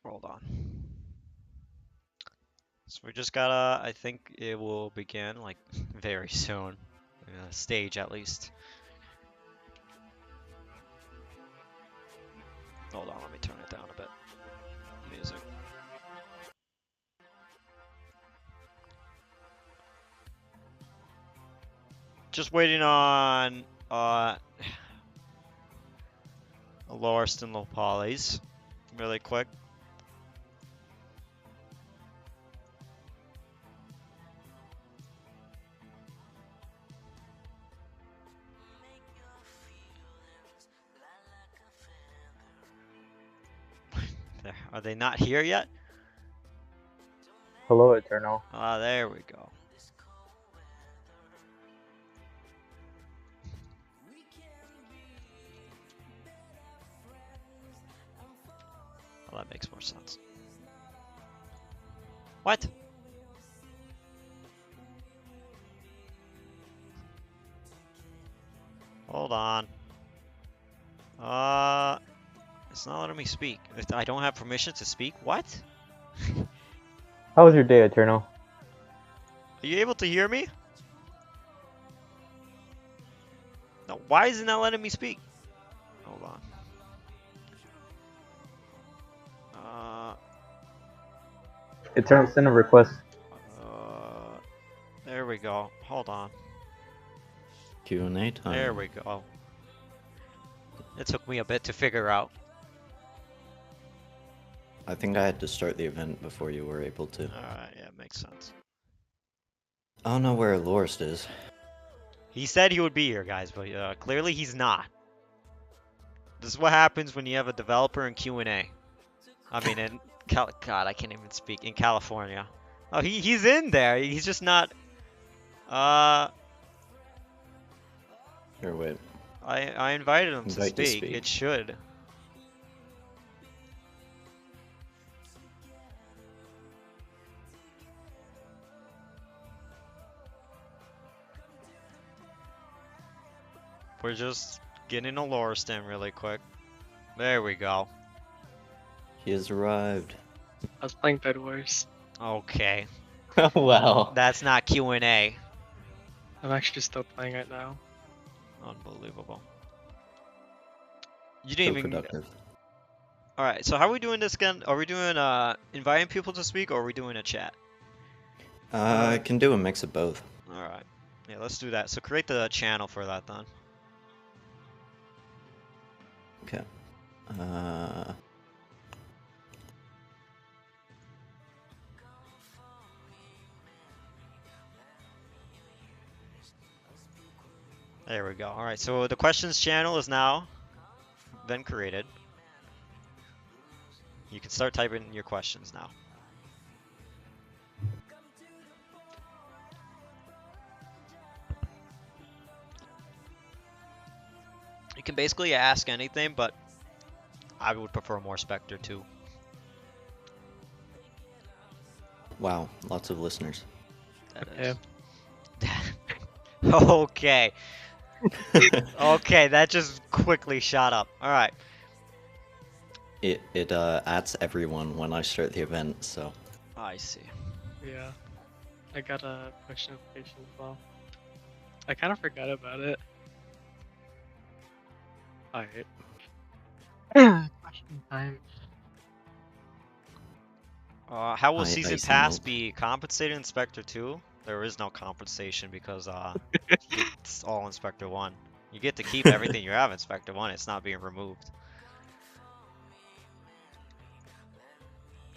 Hold on. So we just gotta, I think it will begin like very soon. Stage at least. Hold on, let me turn it down a bit. Music. Just waiting on Lost and Lopales really quick. Are they not here yet? Hello, Eternal. Ah, there we go. Well, that makes more sense. What? Hold on. It's not letting me speak. I don't have permission to speak? What? How was your day, Eternal? Are you able to hear me? No, why is it not letting me speak? Hold on. Eternal, send a request. There we go. Hold on. Q&A time. There we go. It took me a bit to figure out. I think I had to start the event before you were able to. Alright, yeah, makes sense. I don't know where Lorst is. He said he would be here, guys, but clearly he's not. This is what happens when you have a developer in Q&A. I mean, in God, I can't even speak. In California. Oh, he's in there. He's just not. Here, wait. I invited him Invite to to speak. speak. It should. We're just getting a lore stem really quick. There we go. He has arrived. I was playing Bed Wars. Okay. Wow. That's not Q&A. I'm actually still playing it now. Unbelievable. You So didn't even. productive. Alright, so how are we doing this again? Are we doing inviting people to speak or are we doing a chat? I can do a mix of both. Alright. Yeah, let's do that. So create the channel for that then. Okay. There we go. Alright, so the questions channel is now been created. You can start typing your questions now. You can basically ask anything, but I would prefer more Spectre too. Wow, lots of listeners. That Okay. is. Okay. Okay, that just quickly shot up. Alright. It adds everyone when I start the event, so. I see. Yeah. I got a push notification as well. I kind of forgot about it. Alright. Question time. How will Season Icy Pass milk. be compensated in Spectre 2? There is no compensation because it's all in Spectre 1. You get to keep everything you have in Spectre 1, it's not being removed.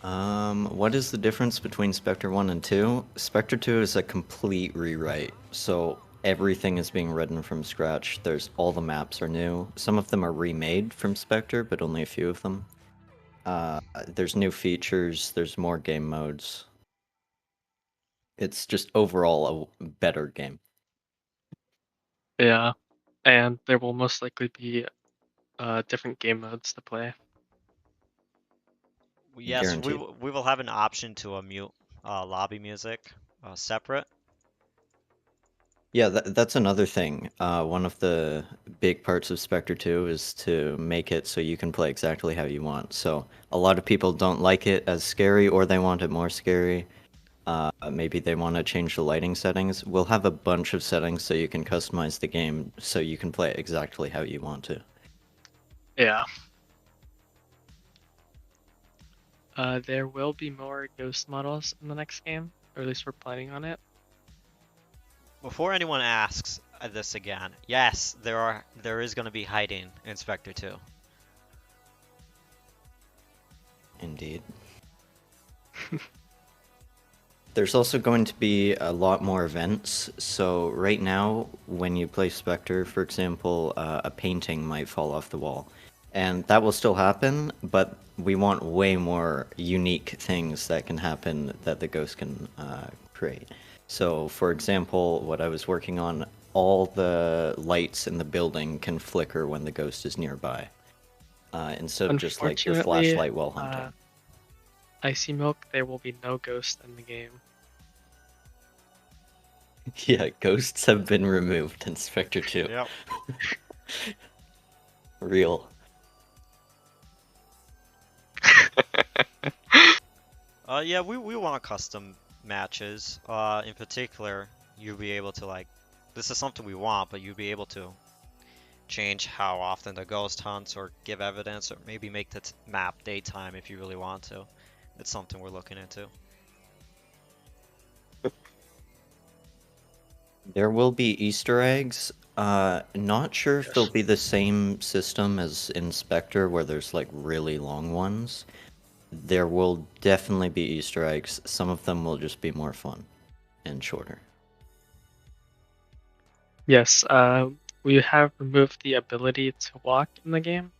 What is the difference between Spectre 1 and 2? Spectre 2 is a complete rewrite, so everything is being written from scratch. All the maps are new. Some of them are remade from Spectre, but only a few of them. There's new features, there's more game modes. It's just overall a better game. Yeah. And there will most likely be different game modes to play. Yes, Guaranteed. we will have an option to mute lobby music separate. Yeah, that's another thing. One of the big parts of Spectre 2 is to make it so you can play exactly how you want. So a lot of people don't like it as scary, or they want it more scary. Maybe they want to change the lighting settings. We'll have a bunch of settings so you can customize the game so you can play it exactly how you want to. Yeah. There will be more ghost models in the next game, or at least we're planning on it. Before anyone asks this again, yes, there is going to be hiding in Spectre 2. Indeed. There's also going to be a lot more events. So right now, when you play Spectre, for example, a painting might fall off the wall. And that will still happen, but we want way more unique things that can happen that the ghost can create. So, for example, what I was working on, all the lights in the building can flicker when the ghost is nearby. Instead of just like your Unfortunately, flashlight while hunting. Icy Milk, there will be no ghost in the game. Yeah, ghosts have been removed in Spectre 2. Yep. Real. Yeah, we want custom matches. In particular, you'll be able to like, this is something we want, but you'll be able to change how often the ghost hunts or give evidence or maybe make the map daytime if you really want to. It's something we're looking into. There will be Easter eggs. Not sure if they'll be the same system as in Spectre where there's like really long ones. There will definitely be Easter eggs. Some of them will just be more fun and shorter. Yes, we have removed the ability to walk in the game,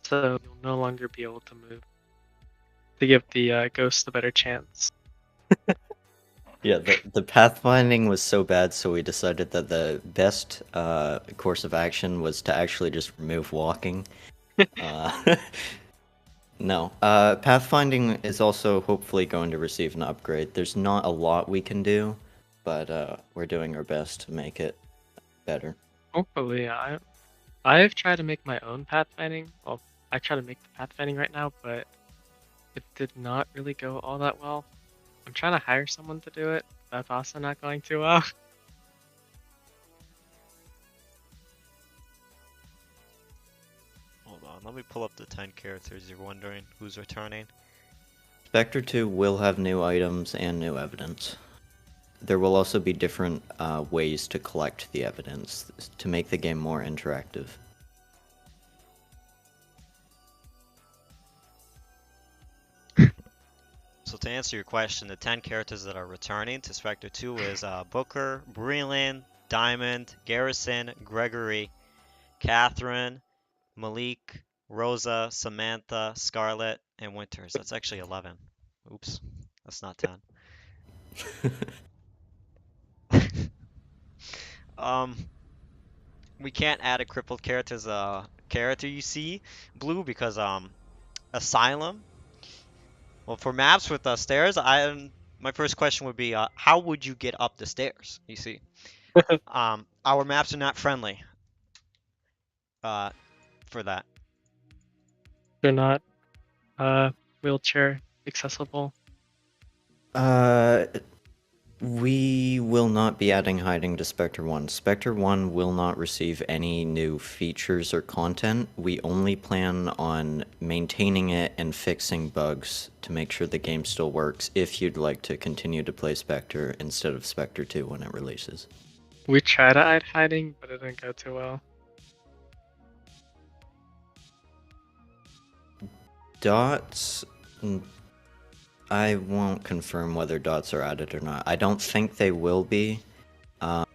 so you'll no longer be able to move. To give the ghost a better chance. Yeah, the pathfinding was so bad, so we decided that the best course of action was to actually just remove walking. No, pathfinding is also hopefully going to receive an upgrade. There's not a lot we can do, but we're doing our best to make it better. Hopefully, I've tried to make my own pathfinding. Well, I try to make the pathfinding right now, but it did not really go all that well. I'm trying to hire someone to do it. That's also not going too well. Hold on, let me pull up the 10 characters you're wondering who's returning. Spectre 2 will have new items and new evidence. There will also be different ways to collect the evidence to make the game more interactive. So to answer your question, the 10 characters that are returning to Spectre 2 is Booker, Breland, Diamond, Garrison, Gregory, Catherine, Malik, Rosa, Samantha, Scarlet, and Winters. That's actually 11. Oops, that's not 10. We can't add a crippled character as a character you see, Blue, because Asylum. Well, for maps with stairs, my first question would be, how would you get up the stairs? You see, our maps are not friendly for that. They're not wheelchair accessible. We will not be adding hiding to Spectre 1. Spectre 1 will not receive any new features or content. We only plan on maintaining it and fixing bugs to make sure the game still works if you'd like to continue to play Spectre instead of Spectre 2 when it releases. We tried to add hiding, but it didn't go too well. Dots... I won't confirm whether dots are added or not. I don't think they will be. I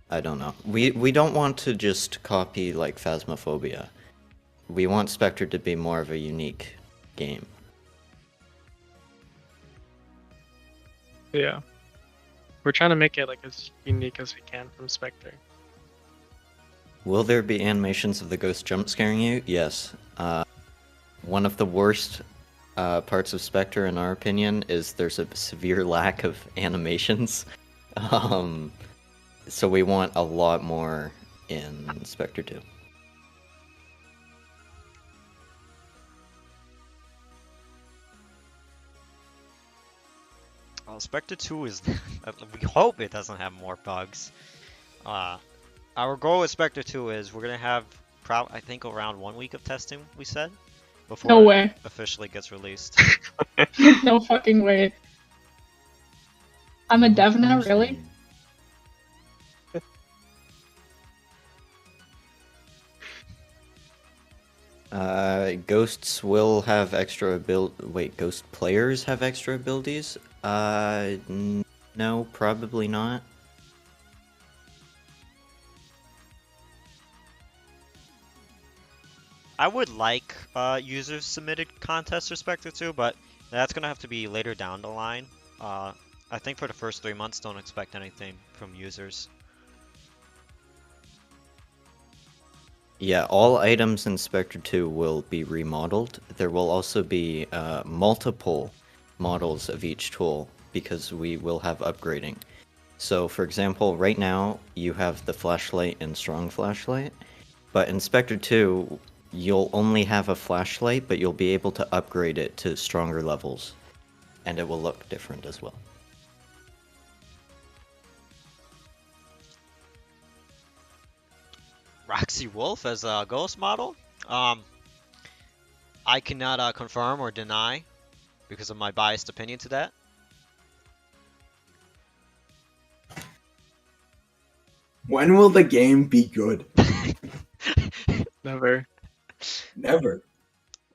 don't know. We don't want to just copy like Phasmophobia. We want Spectre to be more of a unique game. Yeah. We're trying to make it like as unique as we can from Spectre. Will there be animations of the ghost jump scaring you? Yes. One of the worst parts of Spectre, in our opinion, is there's a severe lack of animations. So we want a lot more in Spectre 2. Well, Spectre 2 is. We hope it doesn't have more bugs. Our goal with Spectre 2 is we're gonna have, I think, around 1 week of testing. We said before No it way. officially gets released. No fucking way. I'm a dev now, really? Ghosts will have extra Wait, ghost players have extra abilities? No, probably not. I would like users submitted contests for Spectre 2, but that's gonna have to be later down the line. I think for the first 3 months, don't expect anything from users. Yeah, all items in Spectre 2 will be remodeled. There will also be multiple models of each tool because we will have upgrading. So, for example, right now you have the flashlight and strong flashlight, but in Spectre 2 you'll only have a flashlight, but you'll be able to upgrade it to stronger levels, and it will look different as well. Roxy Wolf as a ghost model? I cannot confirm or deny because of my biased opinion to that. When will the game be good? Never. Never.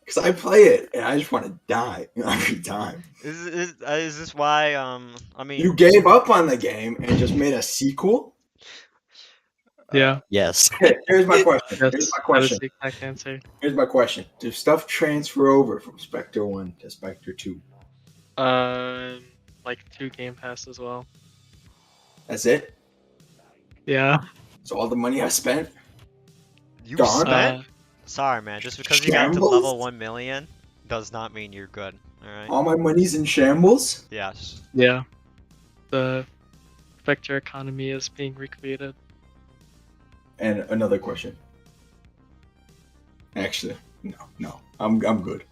Because I play it and I just want to die every time. Is this why? I mean, You gave up on the game and just made a sequel? Yeah. Yes. Okay, here's my question. Yes. Here's my That is question. the exact answer. Here's my question. Does stuff transfer over from Spectre 1 to Spectre 2? Like 2 Game Pass as well. That's it? Yeah. So all the money I spent? you Gone? spent. Sorry, man. Just because you got to Shambles? level 1 million does not mean you're good. All right. All my money's in shambles? Yes. Yeah. The Spectre economy is being recreated. And another question. Actually, no. I'm good.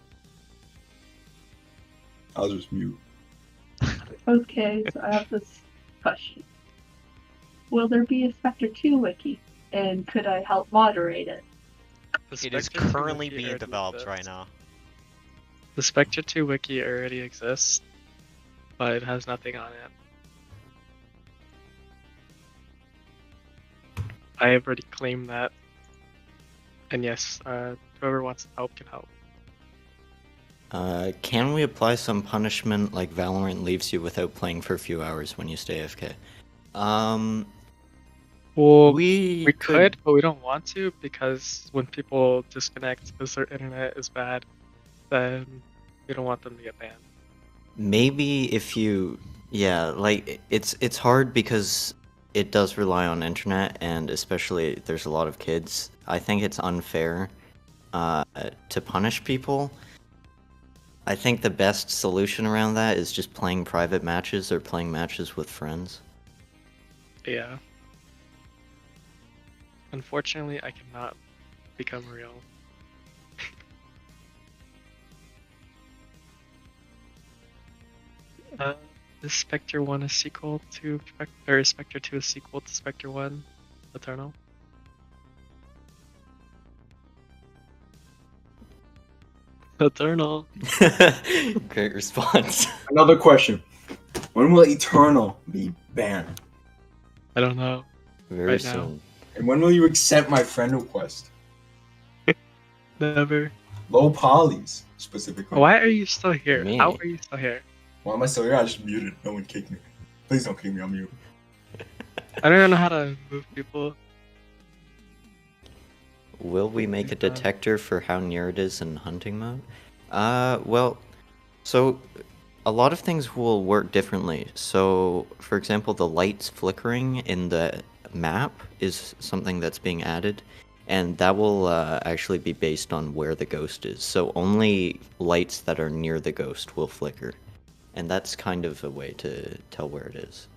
I'll just mute. Okay, so I have this question. Will there be a Spectre 2 wiki? And could I help moderate it? The It is Spectre 2 currently wiki being already developed exists. right now. The Spectre 2 wiki already exists, but it has nothing on it. I have already claimed that. And yes, whoever wants to help can help. Can we apply some punishment like Valorant leaves you without playing for a few hours when you stay AFK? Well, we we could, but we don't want to because when people disconnect because their internet is bad, then we don't want them to get banned. Maybe if you, yeah, like it's hard because it does rely on internet, and especially there's a lot of kids. I think it's unfair to punish people. I think the best solution around that is just playing private matches or playing matches with friends. Yeah. Unfortunately, I cannot become real. Is Spectre 1 a sequel to or is Spectre 2 a sequel to Spectre 1 Eternal? Eternal. Great response. Another question. When will Eternal be banned? I don't know. Very Right now. soon. And when will you accept my friend request? Never. Low polys, specifically. Why are you still here? Me? How are you still here? Why am I still here? I just muted. No one kicked me. Please don't kick me. I'm mute. I don't even know how to move people. Will we make a detector for how near it is in hunting mode? Well, so a lot of things will work differently. So, for example, the lights flickering in the map is something that's being added, and that will actually be based on where the ghost is. So only lights that are near the ghost will flicker, and that's kind of a way to tell where it is.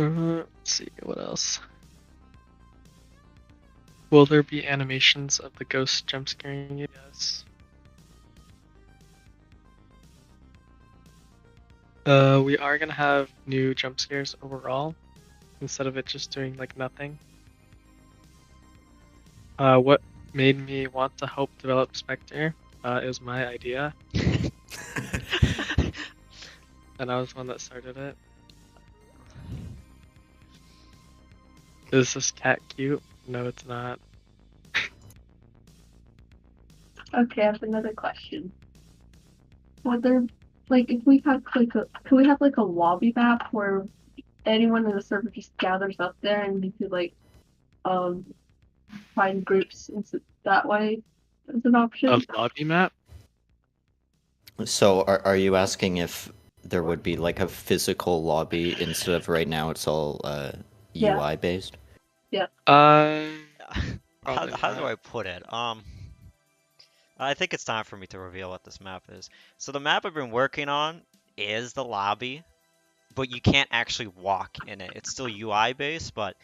Let's see, what else? Will there be animations of the ghost jump scaring you? Yes. We are gonna have new jump scares overall, instead of it just doing like nothing. What made me want to help develop Spectre? It was my idea, and I was the one that started it. Is this cat cute? No, it's not. Okay, I have another question. Would there, like, if we have like a, can we have like a lobby map where anyone in the server just gathers up there and we could like, find groups that way as an option? A lobby map? So are you asking if there would be like a physical lobby instead of right now it's all Yeah. UI based? how Probably do not. I put it? I think it's time for me to reveal what this map is. So the map I've been working on is the lobby, but you can't actually walk in it. It's still UI based, but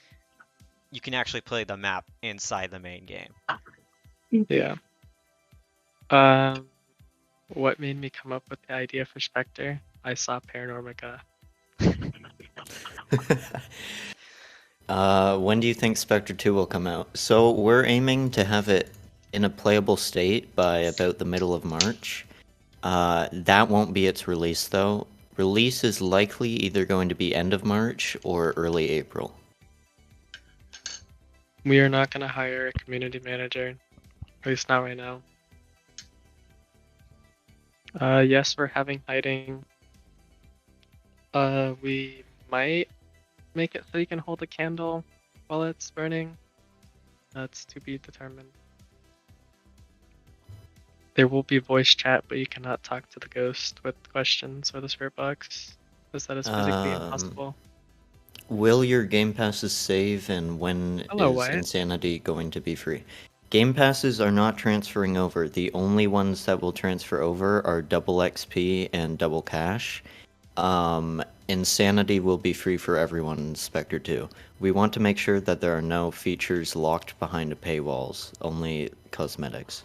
you can actually play the map inside the main game. Yeah. What made me come up with the idea for Spectre? I saw Paranormica. When do you think Spectre 2 will come out? So we're aiming to have it in a playable state by about the middle of March. That won't be its release though. Release is likely either going to be end of March or early April. We are not gonna hire a community manager, at least not right now. Yes, we're having hiding. We might make it so you can hold a candle while it's burning. That's to be determined. There will be voice chat, but you cannot talk to the ghost with questions or the spirit box, because that is physically impossible. Will your Game Passes save, and when Hello, is Wyatt. Insanity going to be free? Game Passes are not transferring over. The only ones that will transfer over are double XP and double cash. Insanity will be free for everyone in Spectre 2. We want to make sure that there are no features locked behind paywalls, only cosmetics.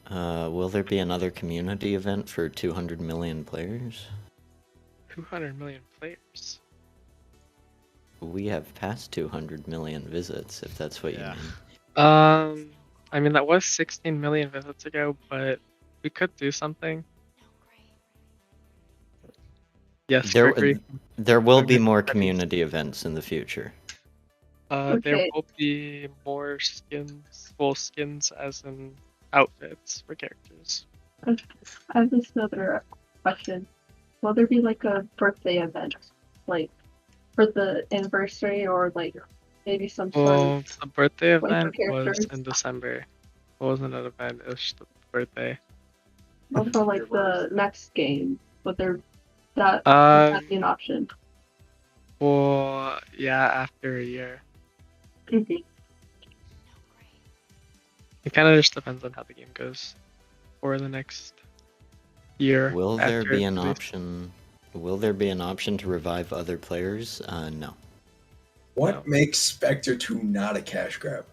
Will there be another community event for 200 million players? 200 million players. We have passed 200 million visits, if that's what Yeah. you mean. I mean, that was 16 million visits ago, but we could do something. Yes, There, Gregory. there will be Gregory- more community events in the future. There Okay. will be more skins, full skins as in outfits for characters. I have this other question. Will there be like a birthday event, like for the anniversary, or like maybe some sort Well, of the birthday for event was characters? in December. It wasn't an event, it was just the birthday. or for like the next game? Would there would Um, that be an option? Well, yeah, after a year. Mhm. It kind of just depends on how the game goes for the next year. Will there after be an its release. option? Will there be an option to revive other players? No. What No. makes Spectre 2 not a cash grab?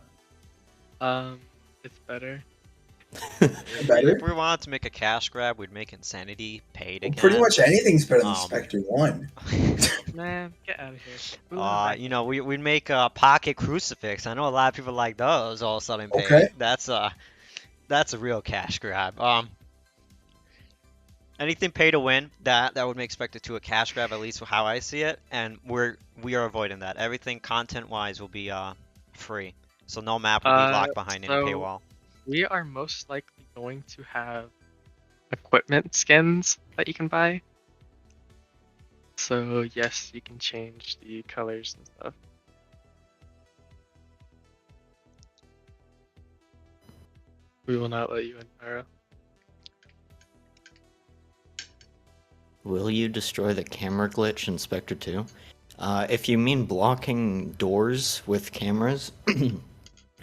It's better. Better? If we wanted to make a cash grab, we'd make Insanity paid Well, again. pretty much anything's better than Um, Spectre 1. Man, get out of here. Move on back. You know, we'd make a pocket crucifix. I know a lot of people like those all of a sudden paid. Okay. That's a real cash grab. Anything pay to win, that would make Spectre 2 a cash grab, at least how I see it, and we are avoiding that. Everything content wise will be free. So no map will be locked behind any so- paywall. We are most likely going to have equipment skins that you can buy. So yes, you can change the colors and stuff. We will not let you in, Mara. Will you destroy the camera glitch in Spectre 2? If you mean blocking doors with cameras,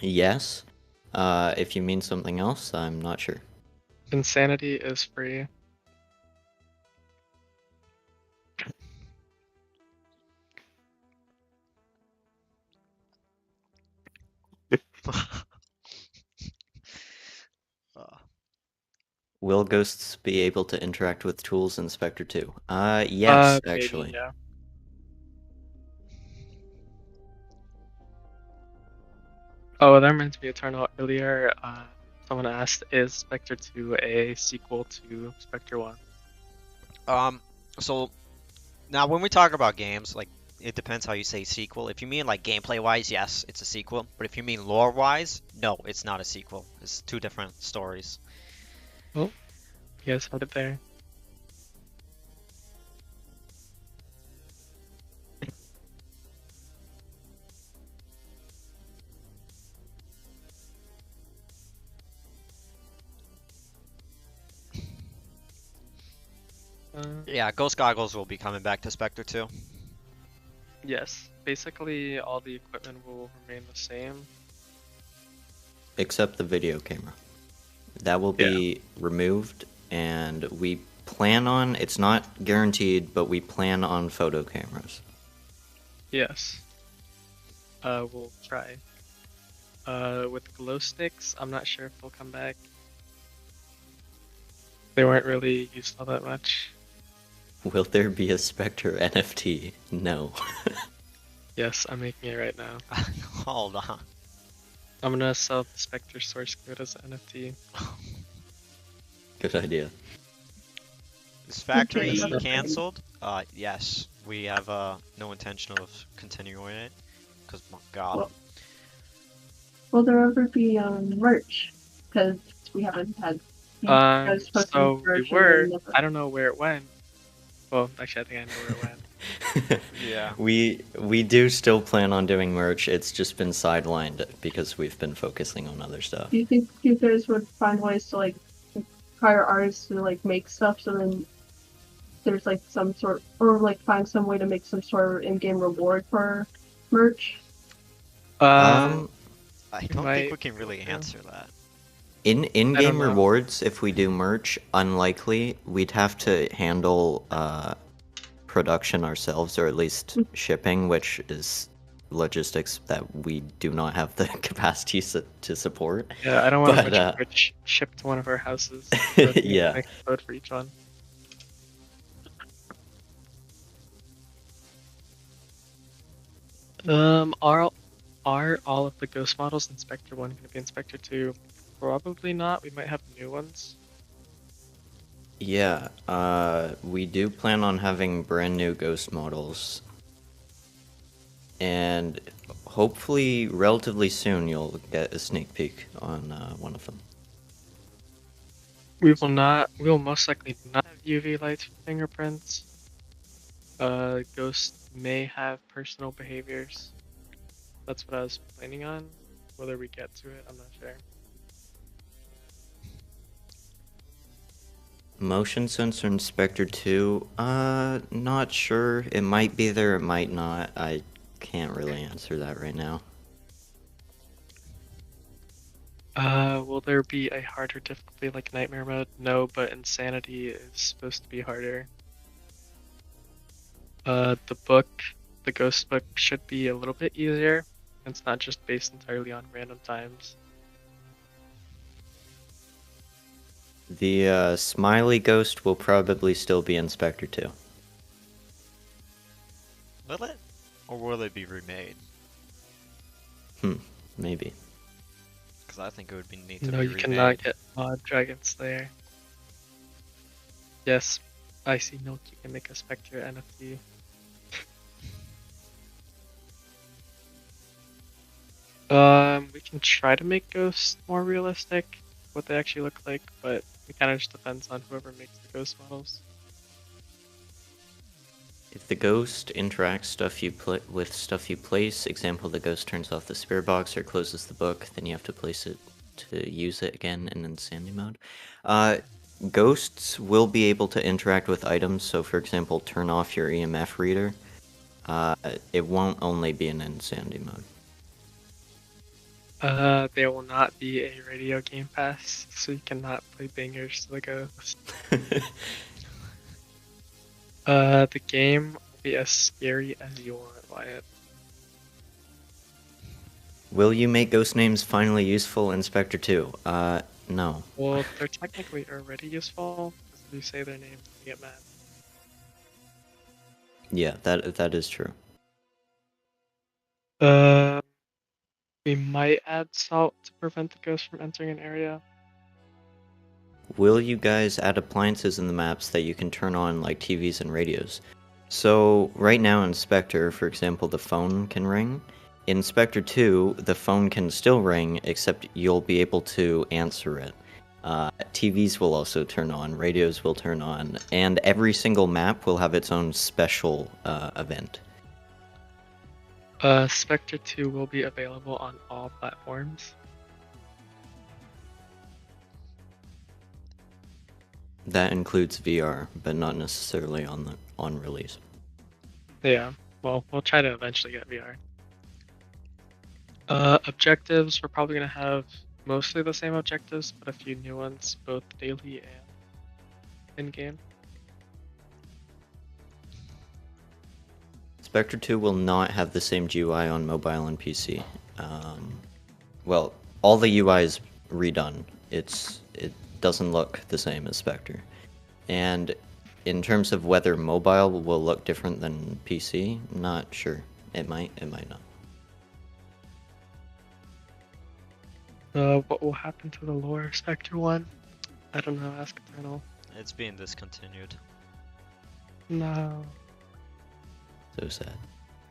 yes. If you mean something else, I'm not sure. Insanity is free. Uh, Will ghosts be able to interact with tools in Spectre 2? Yes, Maybe, actually. yeah. Oh, that reminds me, Eternal. Earlier, someone asked, is Spectre 2 a sequel to Spectre 1? So now when we talk about games, like it depends how you say sequel. If you mean like gameplay wise, yes, it's a sequel. But if you mean lore wise, no, it's not a sequel. It's two different stories. You guys heard it there. Yeah, Ghost Goggles will be coming back to Spectre 2. Yes, basically all the equipment will remain the same. Except the video camera. That will be removed, and we plan on, it's not guaranteed, but we plan on photo cameras. Yes. We'll try. With glow sticks, I'm not sure if they'll come back. They weren't really used all that much. Will there be a Spectre NFT? No. Yes, I'm making it right now. Hold on. I'm gonna sell the Spectre source code as an NFT. Good idea. Is factory Okay, another thing. canceled? Yes. We have no intention of continuing it. Cause my God. Well, will there ever be merch? Because we haven't had. I was supposed to So be we merch and were. then never- I don't know where it went. Well, actually, I think I know where it went. Yeah. We do still plan on doing merch. It's just been sidelined because we've been focusing on other stuff. Do you think you guys would find ways to like hire artists to like make stuff so then there's like some sort, or like find some way to make some sort of in-game reward for merch? I don't think might- we can really yeah. answer that. In-game know. rewards, if we do merch, unlikely. We'd have to handle production ourselves, or at least shipping, which is logistics that we do not have the capacity to support. Yeah, I don't want But, a rich ship to one of our houses. So I think Yeah. make a code for each one. Are all of the ghost models in Spectre 1 going to be in Spectre 2? Probably not. We might have new ones. Yeah, we do plan on having brand new ghost models. And hopefully, relatively soon, you'll get a sneak peek on one of them. We will most likely not have UV lights for fingerprints. Ghosts may have personal behaviors. That's what I was planning on. Whether we get to it, I'm not sure. Motion sensor in Spectre 2, not sure. It might be there, it might not. I can't really answer that right now. Will there be a harder difficulty like Nightmare Mode? No, but Insanity is supposed to be harder. The Ghost book should be a little bit easier. It's not just based entirely on random times. The Smiley Ghost will probably still be in Spectre 2. Will it? Or will it be remade? Maybe. Because I think it would be neat to No, be you remade. cannot get Mod Dragon Slayer. Yes, I see Milky can make a Spectre NFT. We can try to make ghosts more realistic, what they actually look like, but it kind of just depends on whoever makes the ghost models. If the ghost interacts with stuff you place, example, the ghost turns off the spirit box or closes the book, then you have to place it to use it again in Insanity mode. Ghosts will be able to interact with items, so for example, turn off your EMF reader. It won't only be in Insanity mode. There will not be a radio game pass, so you cannot play Bangers to the Ghost. The game will be as scary as you want, Wyatt. Will you make ghost names finally useful in Spectre 2? No. Well, they're technically already useful, because if you say their name, you get mad. Yeah, that is true. We might add salt to prevent the ghost from entering an area. Will you guys add appliances in the maps that you can turn on, like TVs and radios? So, right now in Spectre, for example, the phone can ring. In Spectre 2, the phone can still ring, except you'll be able to answer it. TVs will also turn on, radios will turn on, and every single map will have its own special event. Spectre 2 will be available on all platforms. That includes VR, but not necessarily on release. Yeah, well, we'll try to eventually get VR. Objectives, we're probably going to have mostly the same objectives, but a few new ones, both daily and in-game. Spectre 2 will not have the same GUI on mobile and PC. Well, all the UI is redone. It doesn't look the same as Spectre. And in terms of whether mobile will look different than PC, not sure. It might not. What will happen to the lore of Spectre 1? I don't know, ask Eternal. It's being discontinued. No. So sad.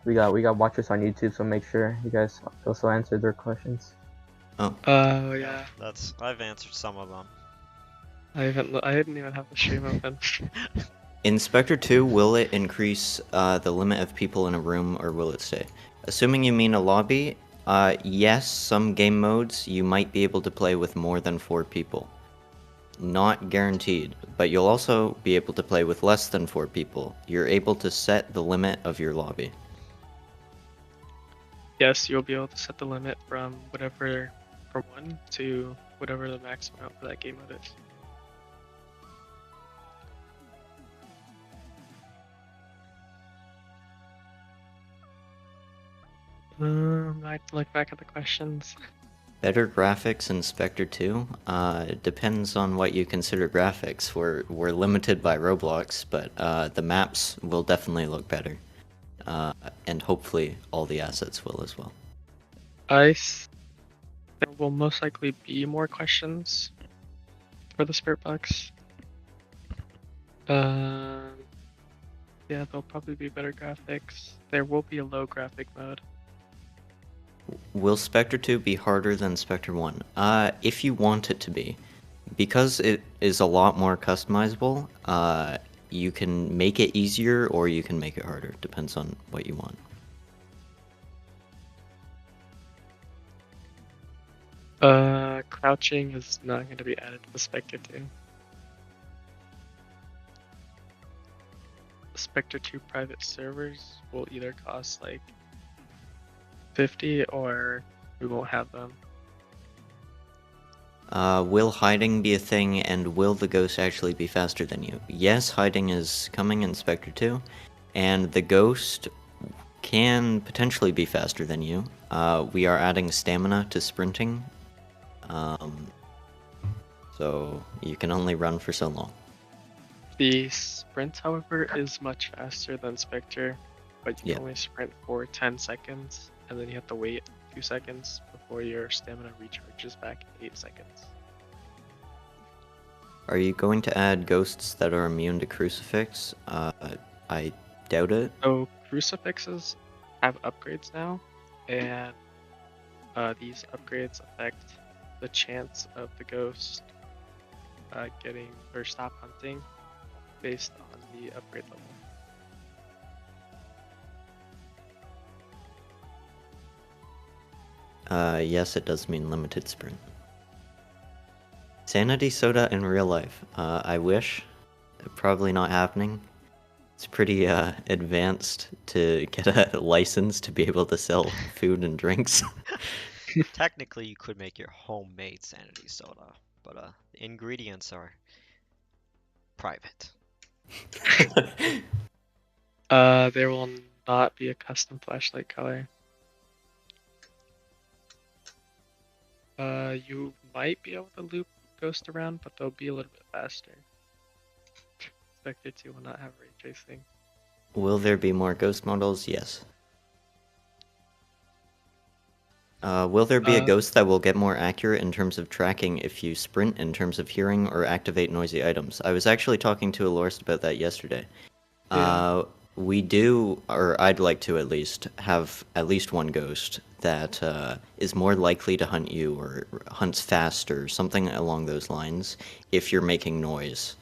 We got watchers on YouTube, so make sure you guys also answer their questions. Oh, Yeah. I've answered some of them. I didn't even have the stream open. in Spectre 2, will it increase the limit of people in a room, or will it stay? Assuming you mean a lobby, yes, some game modes you might be able to play with more than 4 people. Not guaranteed, but you'll also be able to play with less than 4 people. You're able to set the limit of your lobby. Yes, you'll be able to set the limit from 1 to whatever the maximum amount for that game mode is. I have to look back at the questions. Better graphics in Spectre 2? It depends on what you consider graphics. We're limited by Roblox, but the maps will definitely look better. And hopefully all the assets will as well. There will most likely be more questions for the Spirit Box. Yeah, there'll probably be better graphics. There will be a low graphic mode. Will Spectre 2 be harder than Spectre 1? If you want it to be. Because it is a lot more customizable, you can make it easier or you can make it harder. Depends on what you want. Crouching is not going to be added to the Spectre 2. Spectre 2 private servers will either cost like 50 or we won't have them. Will hiding be a thing, and will the ghost actually be faster than you? Yes, hiding is coming in Spectre 2, and the ghost can potentially be faster than you. We are adding stamina to sprinting, so you can only run for so long. The sprint, however, is much faster than Spectre, but you can only sprint for 10 seconds, and then you have to wait a few seconds before your stamina recharges back in 8 seconds. Are you going to add ghosts that are immune to Crucifix? I doubt it. So Crucifixes have upgrades now, and these upgrades affect the chance of the ghost getting or stop hunting based on the upgrade level. Yes, it does mean limited sprint. Sanity soda in real life. I wish. Probably not happening. It's pretty advanced to get a license to be able to sell food and drinks. technically you could make your homemade sanity soda, but the ingredients are private. There will not be a custom flashlight color. You might be able to loop Ghost around, but they'll be a little bit faster. Spectre 2 will not have ray tracing. Will there be more ghost models? Yes. Will there be a ghost that will get more accurate in terms of tracking if you sprint in terms of hearing or activate noisy items? I was actually talking to Alorst about that yesterday. Yeah. We do, or I'd like to at least, have at least one ghost that is more likely to hunt you or hunts faster, something along those lines, if you're making noise.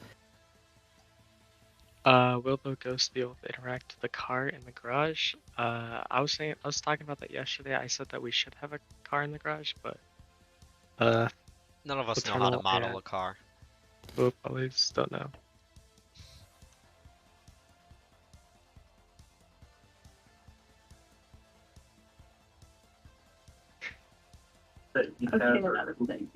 Will the ghost be able to interact with the car in the garage? I was talking about that yesterday. I said that we should have a car in the garage, but None of us the know how to tunnel model and- a car. we'll probably just don't know. Okay, another thing.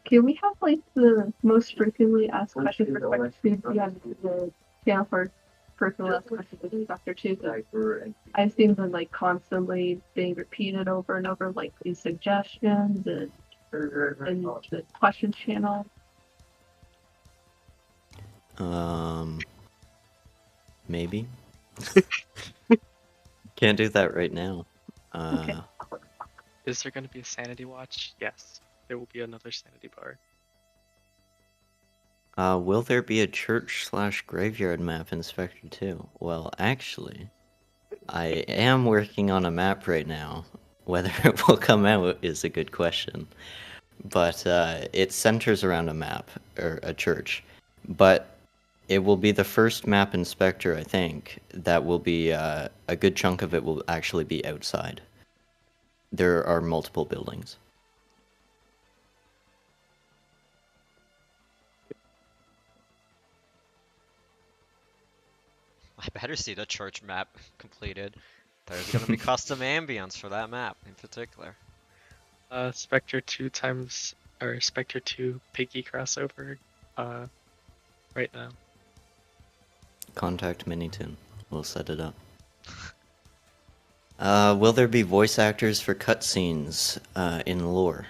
Can we have like the most frequently asked questions for Spectre 2 be on the channel for frequently asked questions with Spectre 2? 'Cause I've seen them like constantly being repeated over and over, like these suggestions and the questions channel. Maybe. Can't do that right now. Okay. Is there going to be a sanity watch? Yes, there will be another sanity bar. Will there be a church/graveyard map in Spectre 2? Well, actually, I am working on a map right now. Whether it will come out is a good question. But it centers around a map, or a church. But it will be the first map in Spectre, I think, that will be, a good chunk of it will actually be outside. There are multiple buildings. I better see the church map completed. There's gonna be custom ambience for that map in particular. Spectre 2 Spectre 2 Piggy crossover, right now. Contact Minitoon. We'll set it up. Will there be voice actors for cutscenes in lore?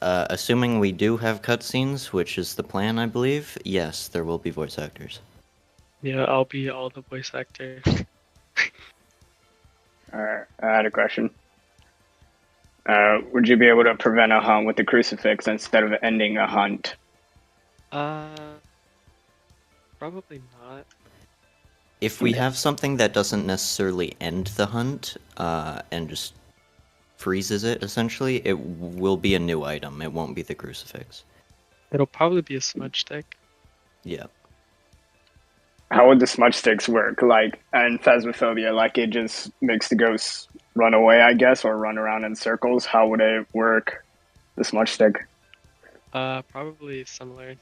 Assuming we do have cutscenes, which is the plan, I believe, yes, there will be voice actors. Yeah, I'll be all the voice actors. Alright, I had a question. Would you be able to prevent a hunt with the crucifix instead of ending a hunt? Probably not. If we have something that doesn't necessarily end the hunt, and just freezes it, essentially, it will be a new item. It won't be the crucifix. It'll probably be a smudge stick. Yeah. How would the smudge sticks work? Like in Phasmophobia, like it just makes the ghosts run away, I guess, or run around in circles. How would it work, the smudge stick? Probably similar.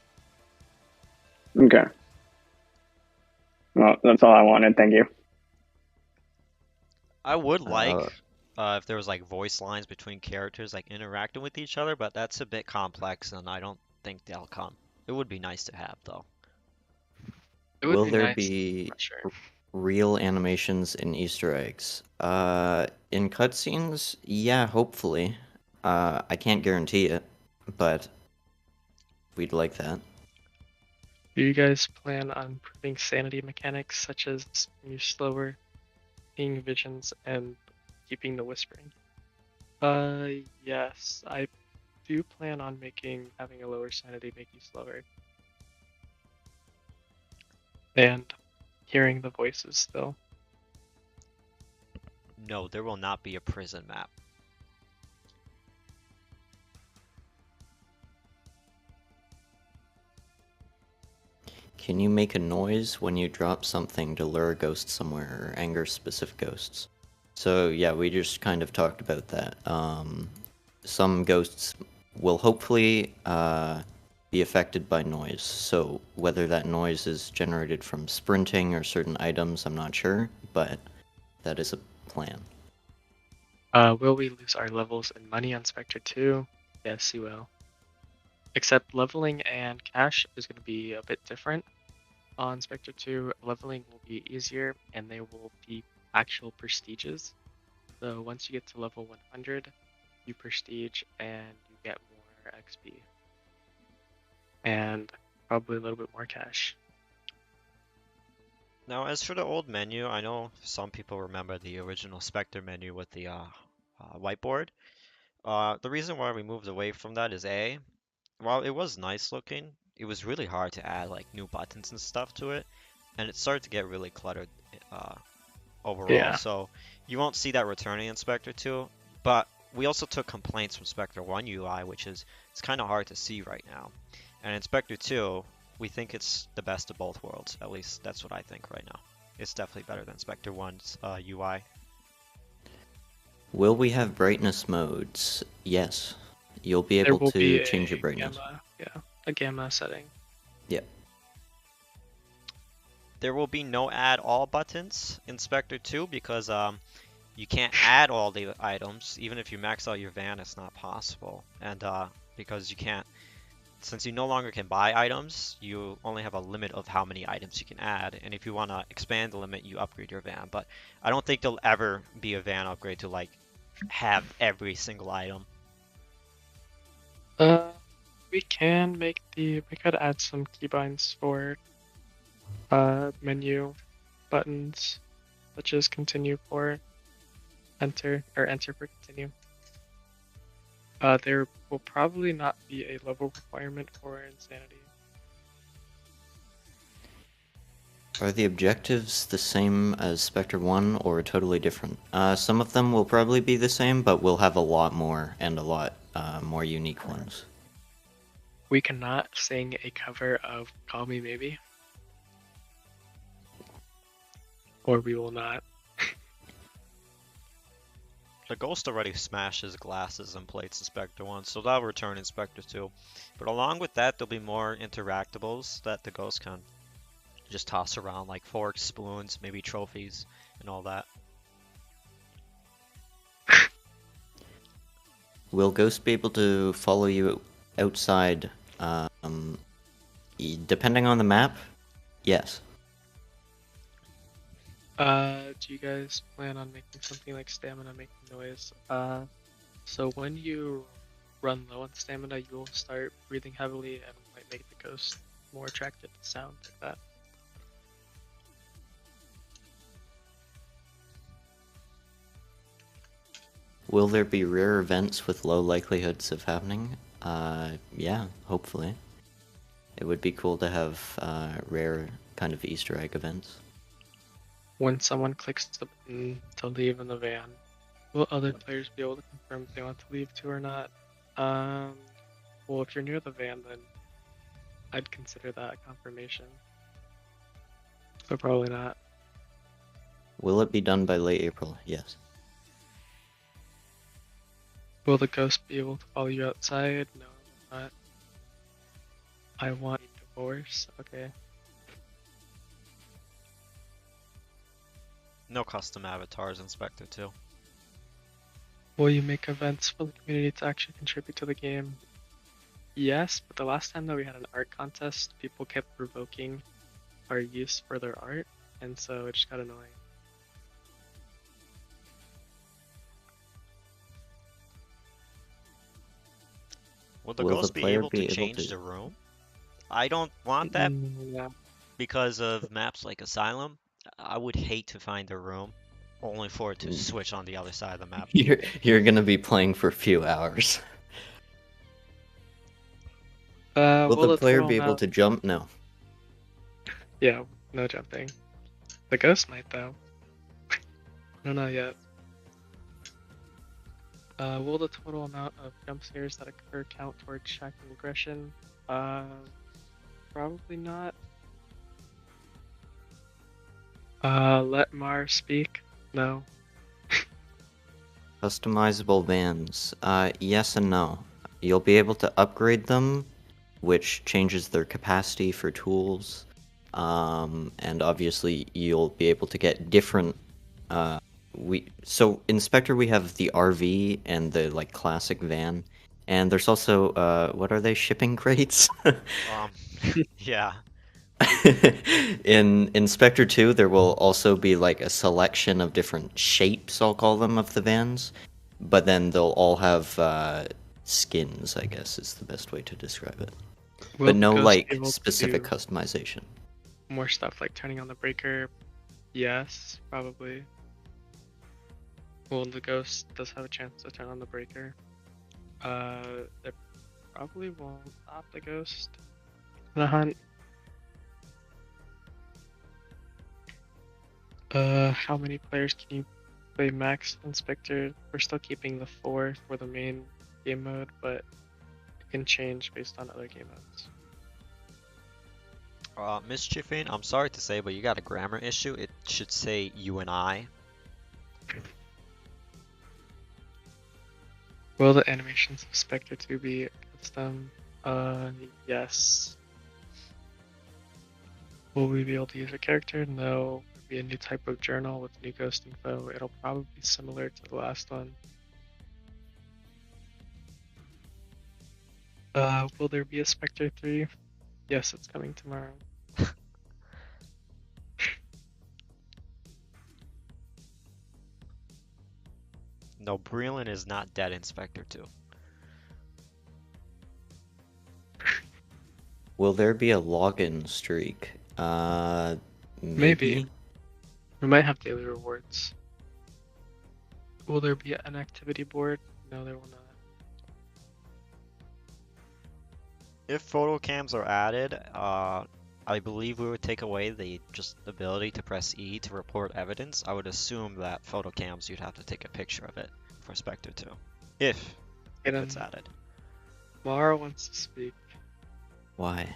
Okay. Well, that's all I wanted. Thank you. I would like if there was like voice lines between characters like interacting with each other, but that's a bit complex and I don't think they'll come. It would be nice to have though. It would Will be there nice, be for sure. real animations in Easter eggs? In cutscenes, yeah, hopefully. I can't guarantee it, but we'd like that. Do you guys plan on improving sanity mechanics such as you're slower, seeing visions, and keeping the whispering? Yes, I do plan on having a lower sanity make you slower. And hearing the voices still. No, there will not be a prison map. Can you make a noise when you drop something to lure a ghost somewhere or anger specific ghosts? So yeah, we just kind of talked about that. Some ghosts will hopefully be affected by noise. So whether that noise is generated from sprinting or certain items, I'm not sure, but that is a plan. Will we lose our levels and money on Spectre 2? Yes, you will. Except leveling and cash is going to be a bit different. On Spectre 2, leveling will be easier and they will be actual prestiges. So once you get to level 100, you prestige and you get more XP. And probably a little bit more cash. Now, as for the old menu, I know some people remember the original Spectre menu with the whiteboard. The reason why we moved away from that is A, while it was nice looking, it was really hard to add like new buttons and stuff to it, and it started to get really cluttered overall. Yeah. So you won't see that returning in Spectre 2, but we also took complaints from Spectre 1 UI, which is it's kind of hard to see right now. And in Spectre 2, we think it's the best of both worlds. At least that's what I think right now. It's definitely better than Spectre 1's UI. Will we have brightness modes? Yes. You'll be There able will be to change a your brightness. gamma, a gamma setting. Yep. There will be no add all buttons in Spectre 2 because you can't add all the items. Even if you max out your van, it's not possible. And because you can't, since you no longer can buy items, you only have a limit of how many items you can add. And if you want to expand the limit, you upgrade your van. But I don't think there'll ever be a van upgrade to like have every single item. We could add some keybinds for menu buttons, such as continue for enter or enter for continue. There will probably not be a level requirement for insanity. Are the objectives the same as Spectre 1 or totally different? Some of them will probably be the same, but we'll have a lot more and a lot more unique ones. We cannot sing a cover of Call Me Maybe. Or we will not. The Ghost already smashes glasses and plates in Spectre 1, so that'll return in Spectre 2. But along with that, there'll be more interactables that the Ghost can just toss around, like forks, spoons, maybe trophies, and all that. Will Ghost be able to follow you outside, depending on the map? Yes. Do you guys plan on making something like stamina making noise? So when you run low on stamina, you will start breathing heavily and might make the ghost more attracted to sound like that. Will there be rare events with low likelihoods of happening? Yeah, hopefully. It would be cool to have rare kind of Easter egg events. When someone clicks the button to leave in the van, will other players be able to confirm if they want to leave too or not? Well, if you're near the van, then I'd consider that a confirmation. So probably not. Will it be done by late April? Yes. Will the ghost be able to follow you outside? No, not. I want a divorce. Okay. No custom avatars in Spectre 2. Will you make events for the community to actually contribute to the game? Yes, but the last time that we had an art contest, people kept revoking our use for their art, and so it just got annoying. Will the Will the Ghost be player able be to able change to- the room? I don't want that Yeah. because of maps like Asylum. I would hate to find a room only for it to switch on the other side of the map. You're gonna be playing for a few hours. Will the player be able to jump? No. Yeah, no jumping. The ghost might though. No, not yet. Will the total amount of jump scares that occur count towards tracking aggression? Probably not. Let Mar speak? No. Customizable vans. Yes and no. You'll be able to upgrade them, which changes their capacity for tools. And obviously you'll be able to get different So in Spectre we have the RV and the like classic van, and there's also what are they, shipping crates? Um, yeah. In Spectre 2 there will also be like a selection of different shapes, I'll call them, of the vans, but then they'll all have skins, I guess is the best way to describe it. Will But no Ghost be like able to specific do customization. more stuff like turning on the breaker? Yes, probably. Well, the Ghost does have a chance to turn on the breaker. They probably won't stop the Ghost in a hunt. How many players can you play max Inspector? We're still keeping the 4 for the main game mode, but it can change based on other game modes. Mischiefing, I'm sorry to say, but you got a grammar issue. It should say you and I. Will the animations of Spectre 2 be custom? Yes. Will we be able to use a character? No. It'll be a new type of journal with new ghost info. It'll probably be similar to the last one. Will there be a Spectre 3? Yes, it's coming tomorrow. No, Breland is not dead in Spectre 2. Will there be a login streak? Maybe. We might have daily rewards. Will there be an activity board? No, there will not. If photo cams are added, I believe we would take away the just ability to press E to report evidence. I would assume that photo cams, you'd have to take a picture of it for Spectre 2. If it's added. Mara wants to speak. Why?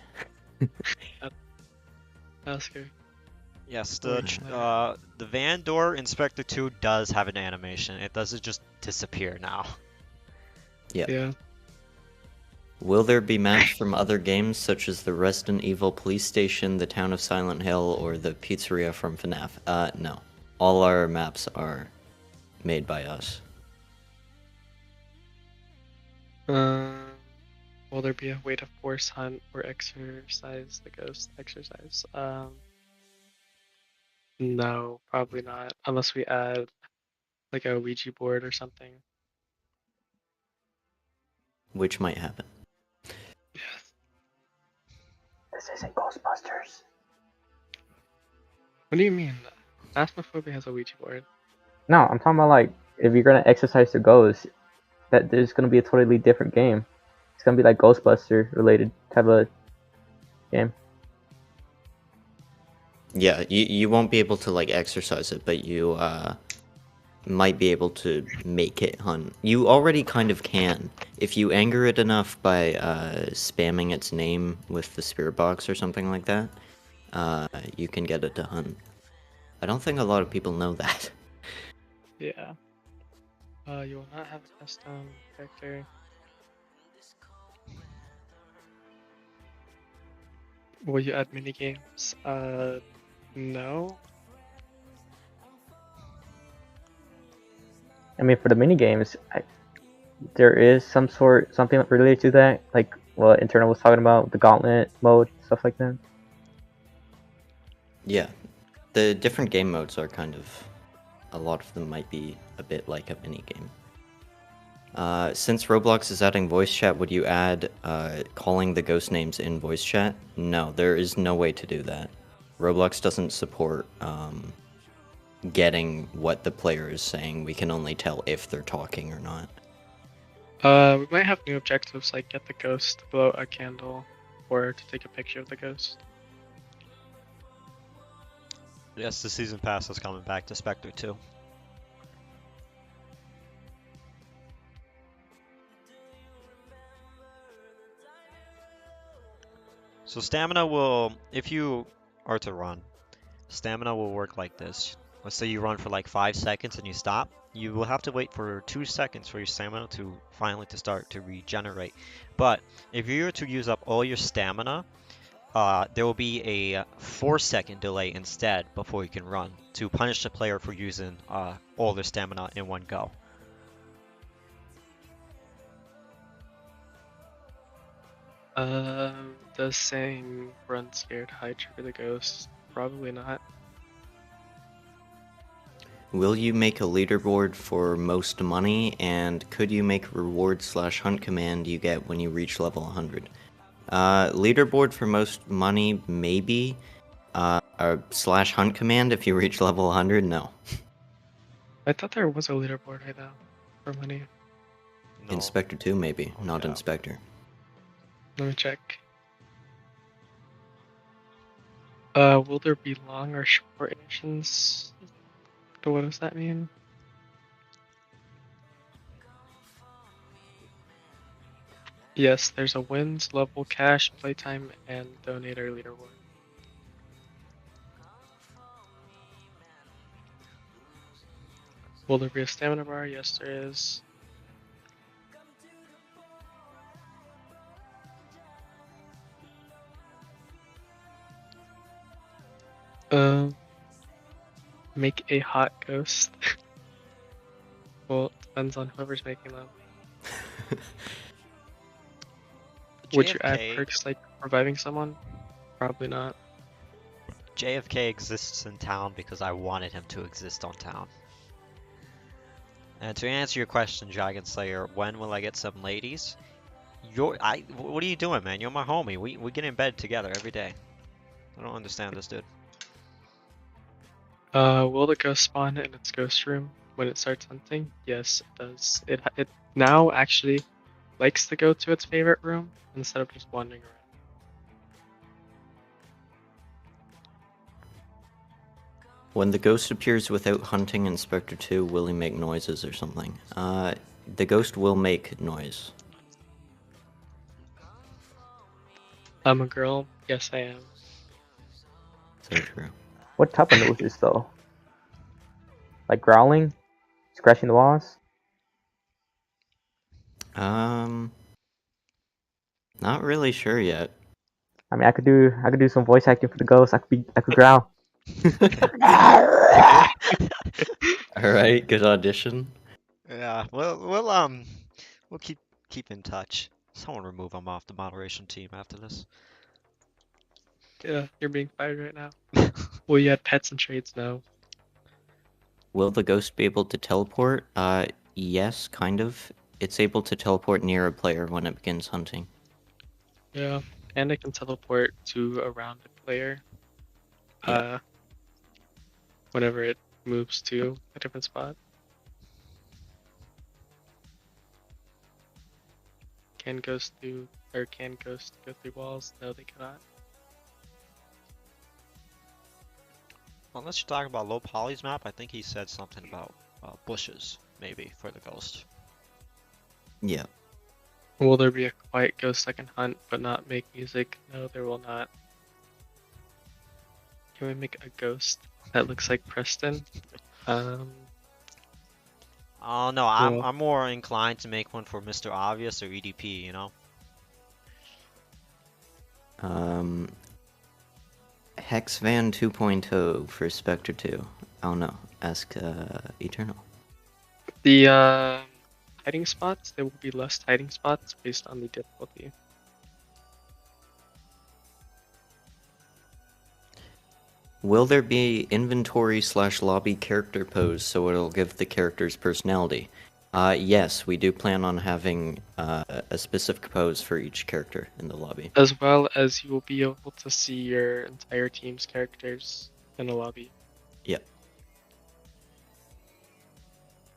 Ask her. Yes, Which the van door in Spectre 2 does have an animation. It doesn't just disappear now. Yeah. Yeah. Will there be maps from other games such as the Resident Evil police station, the town of Silent Hill, or the pizzeria from FNAF? No. All our maps are made by us. Will there be a way to force hunt or exercise the ghost exercise? No, probably not. Unless we add like a Ouija board or something. Which might happen. Yes. This isn't Ghostbusters. What do you mean? Phasmophobia has a Ouija board. No, I'm talking about like if you're gonna exercise the ghost, that there's gonna be a totally different game. It's gonna be like Ghostbuster related type of game. Yeah, you won't be able to like exercise it, but you might be able to make it hunt. You already kind of can. If you anger it enough by spamming its name with the spirit box or something like that, you can get it to hunt. I don't think a lot of people know that. Yeah. You will not have a custom character. Will you add minigames? No. I mean, for the mini games, there is something related to that, like what Internal was talking about, the gauntlet mode, stuff like that. Yeah, the different game modes are kind of, a lot of them might be a bit like a mini game. Since Roblox is adding voice chat, would you add calling the ghost names in voice chat? No, there is no way to do that. Roblox doesn't support getting what the player is saying. We can only tell if they're talking or not. We might have new objectives like get the ghost to blow a candle or to take a picture of the ghost. Yes, the season pass is coming back to Spectre 2. So stamina will, if you are to run, stamina will work like this. Let's say you run for like 5 seconds and you stop. You will have to wait for 2 seconds for your stamina to finally start to regenerate. But if you were to use up all your stamina, there will be a 4-second delay instead before you can run to punish the player for using all their stamina in one go. Does saying run scared hide trigger the ghost? Probably not. Will you make a leaderboard for most money, and could you make a reward/hunt command you get when you reach level 100? Leaderboard for most money, maybe. /hunt command if you reach level 100, no. I thought there was a leaderboard right now for money. No. Inspector 2, maybe, not Yeah. Inspector. Let me check. Will there be long or short editions? So what does that mean? Yes, there's a wins, level, cash, playtime, and donator leaderboard. Will there be a stamina bar? Yes, there is. Make a hot ghost. Well, it depends on whoever's making them. Would you add JFK perks like reviving someone? Probably not. JFK exists in town because I wanted him to exist on town. And to answer your question, Dragon Slayer, when will I get some ladies? What are you doing, man? You're my homie. We get in bed together every day. I don't understand this, dude. Will the ghost spawn in its ghost room when it starts hunting? Yes, it does. It now actually likes to go to its favorite room instead of just wandering around. When the ghost appears without hunting Inspector 2, will he make noises or something? The ghost will make noise. I'm a girl. Yes, I am. So true. What type of noises though? Like growling, scratching the walls. Not really sure yet. I mean, I could do some voice acting for the ghost. I could growl. Alright, good audition. Yeah, we'll keep in touch. Someone remove him off the moderation team after this. Yeah, you're being fired right now. Well, you had pets and trades now. Will the ghost be able to teleport? Yes, kind of. It's able to teleport near a player when it begins hunting. Yeah, and it can teleport to around the player. Yeah. Whenever it moves to a different spot. Can ghosts go through walls? No, they cannot. Unless you're talking about low poly's map, I think he said something about bushes, maybe, for the ghost. Yeah. Will there be a quiet ghost that can hunt but not make music? No, there will not. Can we make a ghost that looks like Preston? Oh no, I'm more inclined to make one for Mr. Obvious or EDP, you know? Hexvan 2.0 for Spectre 2. Oh no, ask Eternal. The hiding spots, there will be less hiding spots based on the difficulty. Will there be inventory/lobby character pose so it'll give the characters personality? Yes, we do plan on having a specific pose for each character in the lobby. As well as you will be able to see your entire team's characters in the lobby. Yep.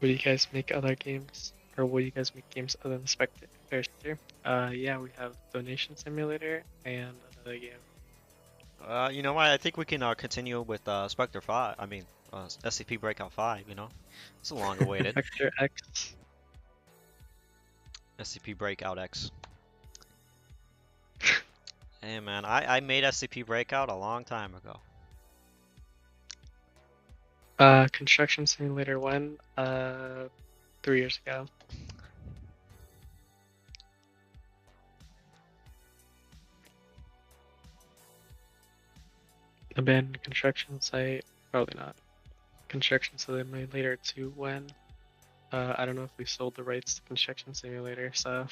Will you guys make other games? Or will you guys make games other than Spectre? Yeah, we have Donation Simulator and another game. You know what? I think we can continue with Spectre 5. I mean, SCP Breakout 5. You know, it's a long awaited Spectre X. SCP Breakout X. Hey man, I made SCP Breakout a long time ago. Construction Simulator 1, 3 years ago. Abandoned construction site? Probably not. Construction simulator 2 when? I don't know if we sold the rights to construction simulator, so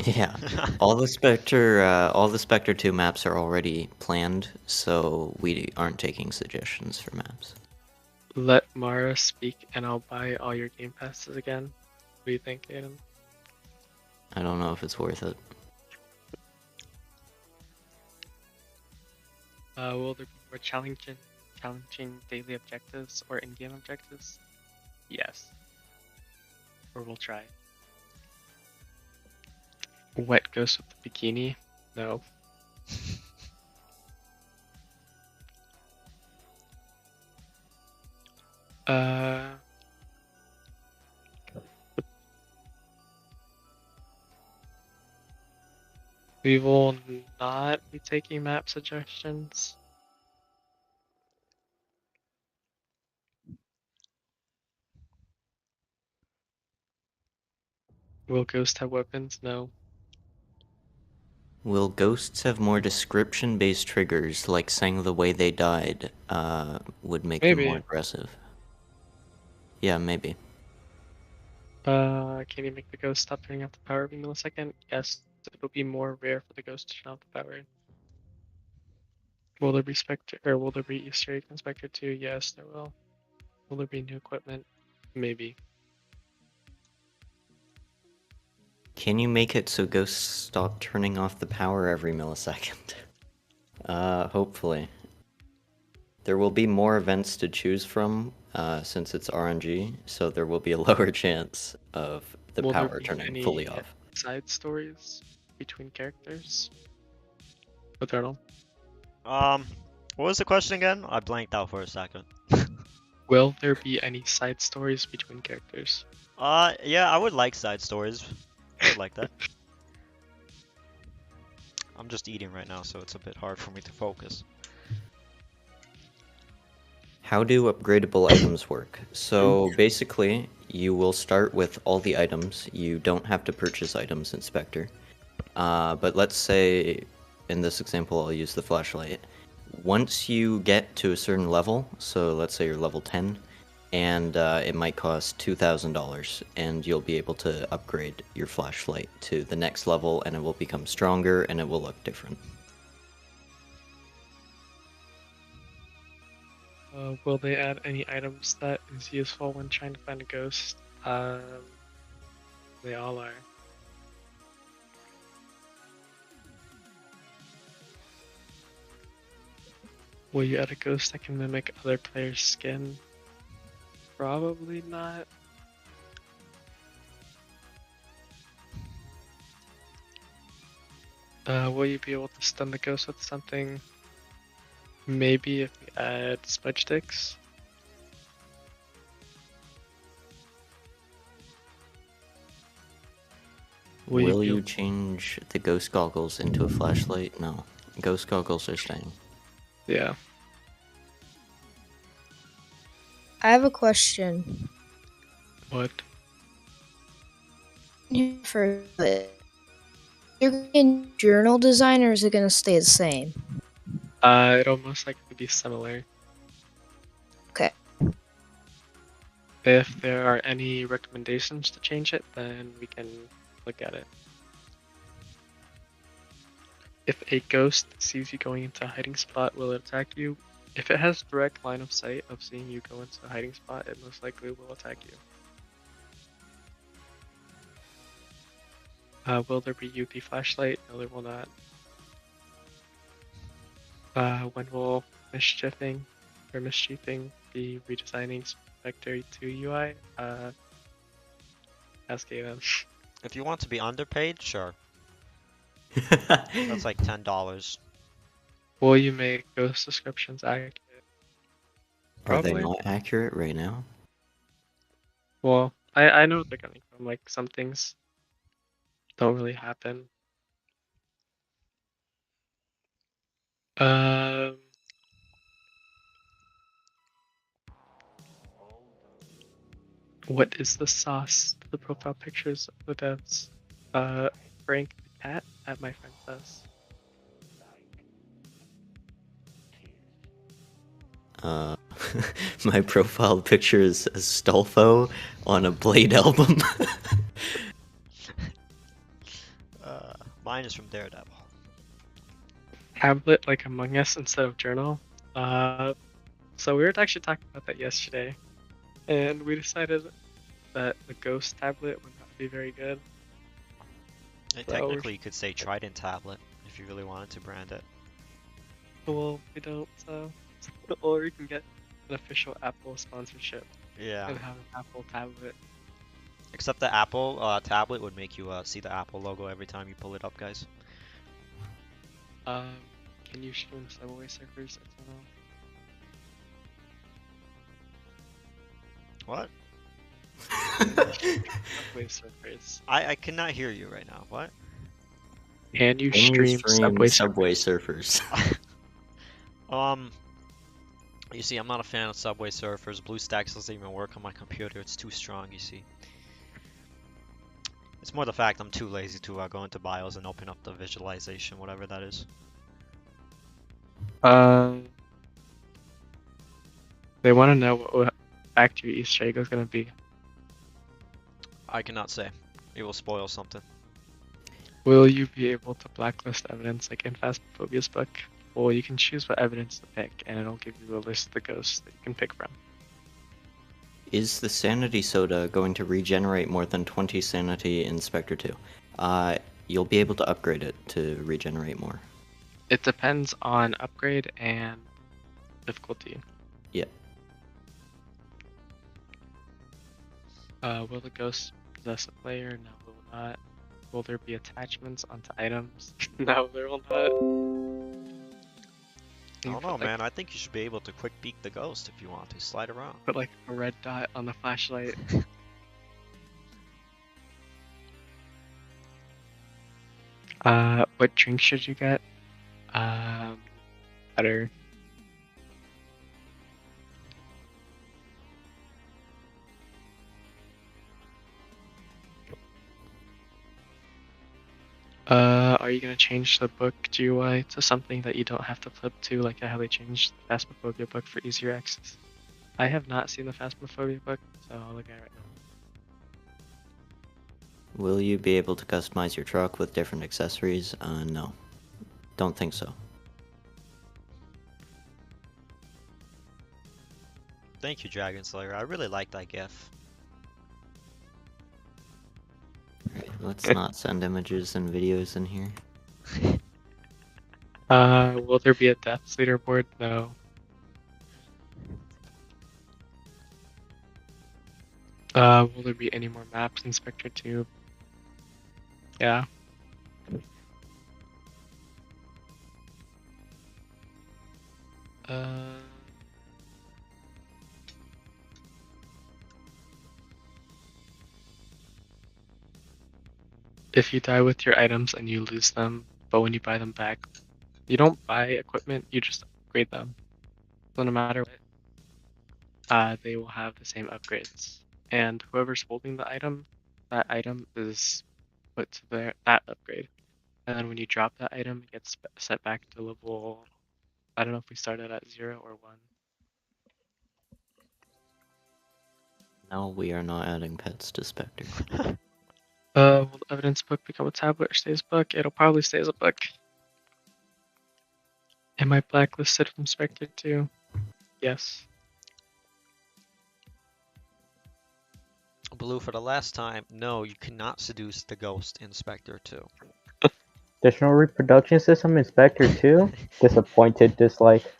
Yeah, all the Spectre 2 maps are already planned, so we aren't taking suggestions for maps. let Mara speak and I'll buy all your game passes again. What do you think, Aiden? I don't know if it's worth it. Will there be more challenging daily objectives or in-game objectives? Yes. Or we'll try. Wet ghost with the bikini? No. We will not be taking map suggestions. Will ghosts have weapons? No. Will ghosts have more description-based triggers, like saying the way they died, would make them more Maybe. aggressive? Yeah, maybe. Can you make the ghost stop turning off the power every millisecond? Yes, it'll be more rare for the ghost to turn off the power. Will there be will there be Easter egg in Spectre 2? Yes, there will. Will there be new equipment? Maybe. Can you make it so ghosts stop turning off the power every millisecond? Hopefully. There will be more events to choose from, since it's RNG, so there will be a lower chance of the Will there power be turning any fully off. side stories between characters? Eternal. What was the question again? I blanked out for a second. Will there be any side stories between characters? Yeah, I would like side stories. I would like that. I'm just eating right now, so it's a bit hard for me to focus. How do upgradable items work? So basically, you will start with all the items. You don't have to purchase items in Spectre. But let's say, in this example, I'll use the flashlight. Once you get to a certain level, so let's say you're level 10, and it might cost $2,000, and you'll be able to upgrade your flashlight to the next level, and it will become stronger, and it will look different. Will they add any items that is useful when trying to find a ghost? They all are. Will you add a ghost that can mimic other players' skin? Probably not. Will you be able to stun the ghost with something? Maybe if we add smudge sticks. Will you change the ghost goggles into a flashlight? No. Ghost goggles are staying. Yeah. I have a question. What? For you're in journal design, or is it gonna stay the same? It'll most likely be similar. Okay. If there are any recommendations to change it, then we can look at it. If a ghost sees you going into a hiding spot, will it attack you? If it has direct line of sight of seeing you go into a hiding spot, it most likely will attack you. Will there be UV flashlight? No, there will not. When will mischiefing be redesigning Spectre 2 UI? Ask Gavin. If you want to be underpaid, sure. That's like $10. Will you make ghost descriptions accurate? Are they Probably. not accurate right now? Well, I know what they're coming from. Like, some things don't really happen. What is the sauce to the profile pictures of the devs? Frank the cat at my friend says. My profile picture is Astolfo on a Blade album. Mine is from Daredevil. Tablet like Among Us instead of journal. So we were actually talking about that yesterday, and we decided that the Ghost tablet would not be very good. And So we're- technically, you could say Trident tablet if you really wanted to brand it. Well, we don't, so. Or we can get an official Apple sponsorship Yeah. and have an Apple tablet. Except the Apple tablet would make you see the Apple logo every time you pull it up, guys. Can you stream Subway Surfers? I don't know. What? Subway Surfers. I cannot hear you right now. What? Can you Can you stream Subway Surfers? You see, I'm not a fan of Subway Surfers. BlueStacks doesn't even work on my computer. It's too strong, you see. It's more the fact I'm too lazy to go into BIOS and open up the visualization, whatever that is. They want to know what factory Easter egg is going to be. I cannot say. It will spoil something. Will you be able to blacklist evidence like in Phasmophobia's book? Well, you can choose what evidence to pick, and it'll give you a list of the ghosts that you can pick from. Is the Sanity Soda going to regenerate more than 20 sanity in Spectre 2? You'll be able to upgrade it to regenerate more. It depends on upgrade and difficulty. Yeah. Will the ghost possess a player? No, it will not. Will there be attachments onto items? No, there will not. I don't know, man. I think you should be able to quick peek the ghost if you want to. Slide around. Put like a red dot on the flashlight. What drink should you get? Better. Are you gonna change the book GUI to something that you don't have to flip to, like how they changed the Phasmophobia book for easier access? I have not seen the Phasmophobia book, so I'll look at it right now. Will you be able to customize your truck with different accessories? No. Don't think so. Thank you, Dragon Slayer. I really like that GIF. Let's not send images and videos in here. Will there be a deaths leaderboard? No. Will there be any more maps in Spectre 2? Yeah. If you die with your items and you lose them, but when you buy them back, you don't buy equipment, you just upgrade them. So no matter what, they will have the same upgrades. And whoever's holding the item, that item is put to that upgrade. And then when you drop that item, it gets set back to level, I don't know if we started at 0 or 1. No, we are not adding pets to Spectre. Will the evidence book become a tablet or stay as a book? It'll probably stay as a book. Am I blacklisted from Spectre 2? Yes. Blue, for the last time, no, you cannot seduce the ghost in Spectre 2. There's no reproduction system in Spectre 2? Disappointed, dislike.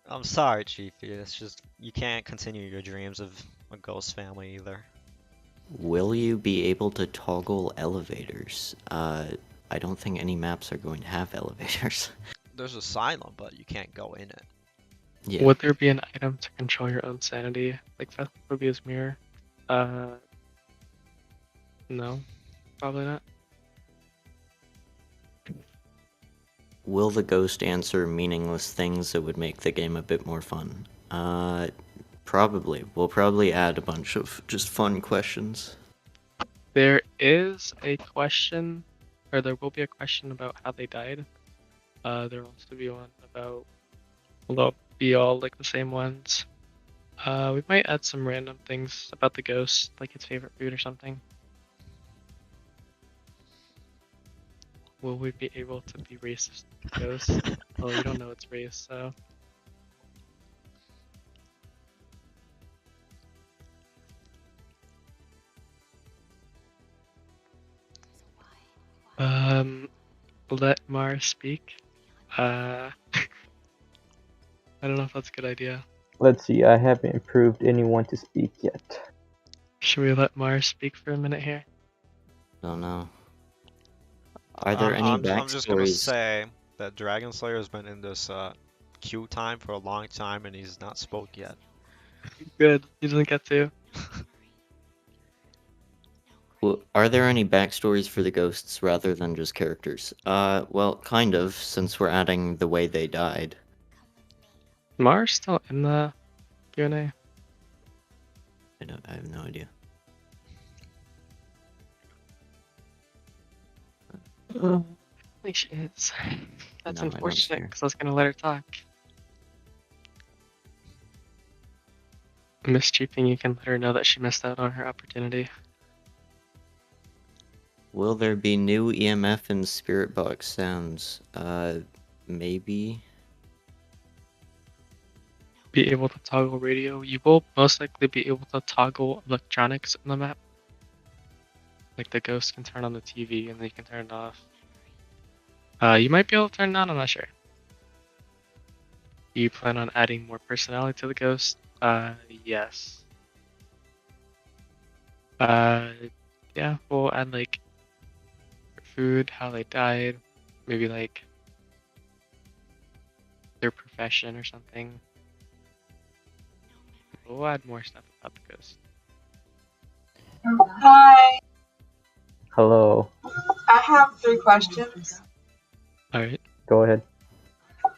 I'm sorry, Chiefy. It's just, you can't continue your dreams of a ghost family either. Will you be able to toggle elevators? I don't think any maps are going to have elevators. There's Asylum, but you can't go in it. Yeah. Would there be an item to control your own sanity, like Phasmophobia's mirror? No, probably not. Will the ghost answer meaningless things that would make the game a bit more fun? Probably. We'll probably add a bunch of just fun questions. There is a question, or there will be a question about how they died. There will also be one about, although be all like the same ones. We might add some random things about the ghost, like its favorite food or something. Will we be able to be racist to the ghost? Well, we don't know its race, so. Let Mars speak. I don't know if that's a good idea. Let's see, I haven't approved anyone to speak yet. Should we let Mars speak for a minute here? Don't know. Are there any I'm just gonna backstories? say that Dragon Slayer has been in this queue time for a long time and he's not spoke yet. Good. He doesn't get to. Well, are there any backstories for the ghosts rather than just characters? Well, kind of, since we're adding the way they died. Mars still in the Q&A? I have no idea. I think she is. That's No, I don't see unfortunate her. because I was gonna let her talk. Mischiefing, you can let her know that she missed out on her opportunity. Will there be new EMF and spirit box sounds? Maybe. Be able to toggle radio. You will most likely be able to toggle electronics on the map. Like the ghost can turn on the TV and then you can turn it off. You might be able to turn it on, I'm not sure. Do you plan on adding more personality to the ghost? Yes. Yeah, we'll add like food, how they died, maybe like their profession or something. We'll add more stuff about the ghost. Hi, Hello. I have 3 questions. Alright. Go ahead.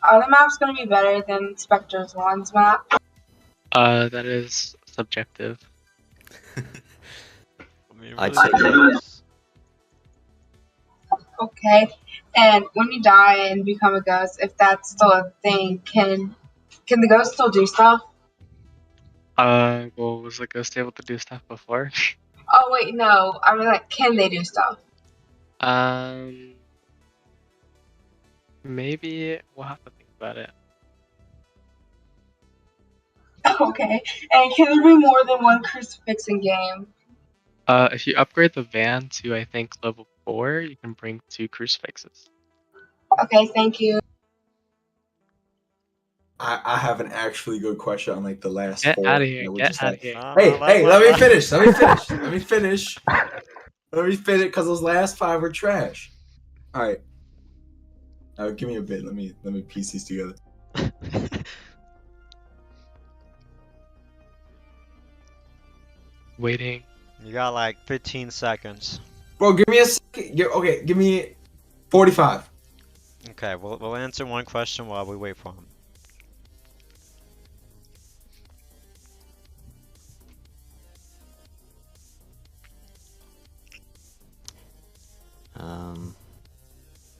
Are the maps going to be better than Spectre's One's map? That is subjective. I mean, it I'd really say depends. Okay. And when you die and become a ghost, if that's still a thing, can the ghost still do stuff? Well, was the ghost able to do stuff before? Oh wait, no. I mean, like, can they do stuff? Maybe we'll have to think about it. Okay. And can there be more than one crucifix in game? If you upgrade the van to, I think, level 4, you can bring 2 crucifixes. Okay, thank you. I have an actually good question on like the last Get 4. out of here. that we Get just out had. of here. Hey, let me finish. Let me finish. Let me finish. Let me finish, because those last 5 were trash. All right. Give me a bit. Let me piece these together. Waiting. You got like 15 seconds. Bro, give me a second. Okay, give me 45. Okay, we'll answer one question while we wait for him.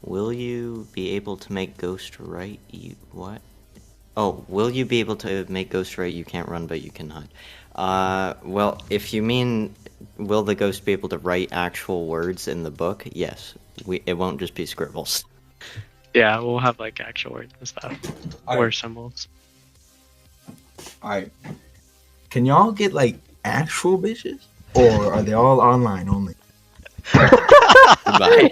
Will you be able to make Ghost right? What? Oh, will you be able to make Ghost right? You can't run, but you can hide. Well, if you mean, will the ghost be able to write actual words in the book? Yes. It won't just be scribbles. Yeah, we'll have like actual words and stuff. Or Alright. symbols. Alright. Can y'all get like actual bitches? Or are they all online only? Bye.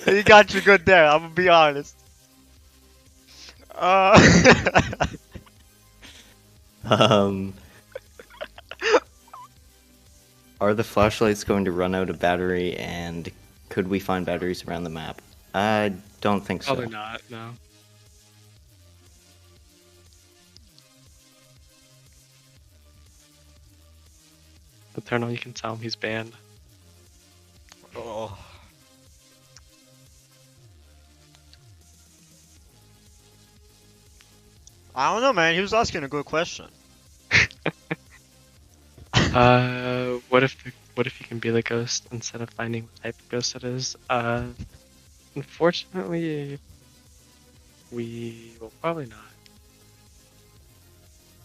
You got you good there, I'm gonna be honest. Are the flashlights going to run out of battery, and could we find batteries around the map? I don't think so. Probably not, no. Eternal, you can tell him he's banned. Oh. I don't know, man. He was asking a good question. What if you can be the ghost instead of finding what type of ghost it is? Unfortunately, we will probably not.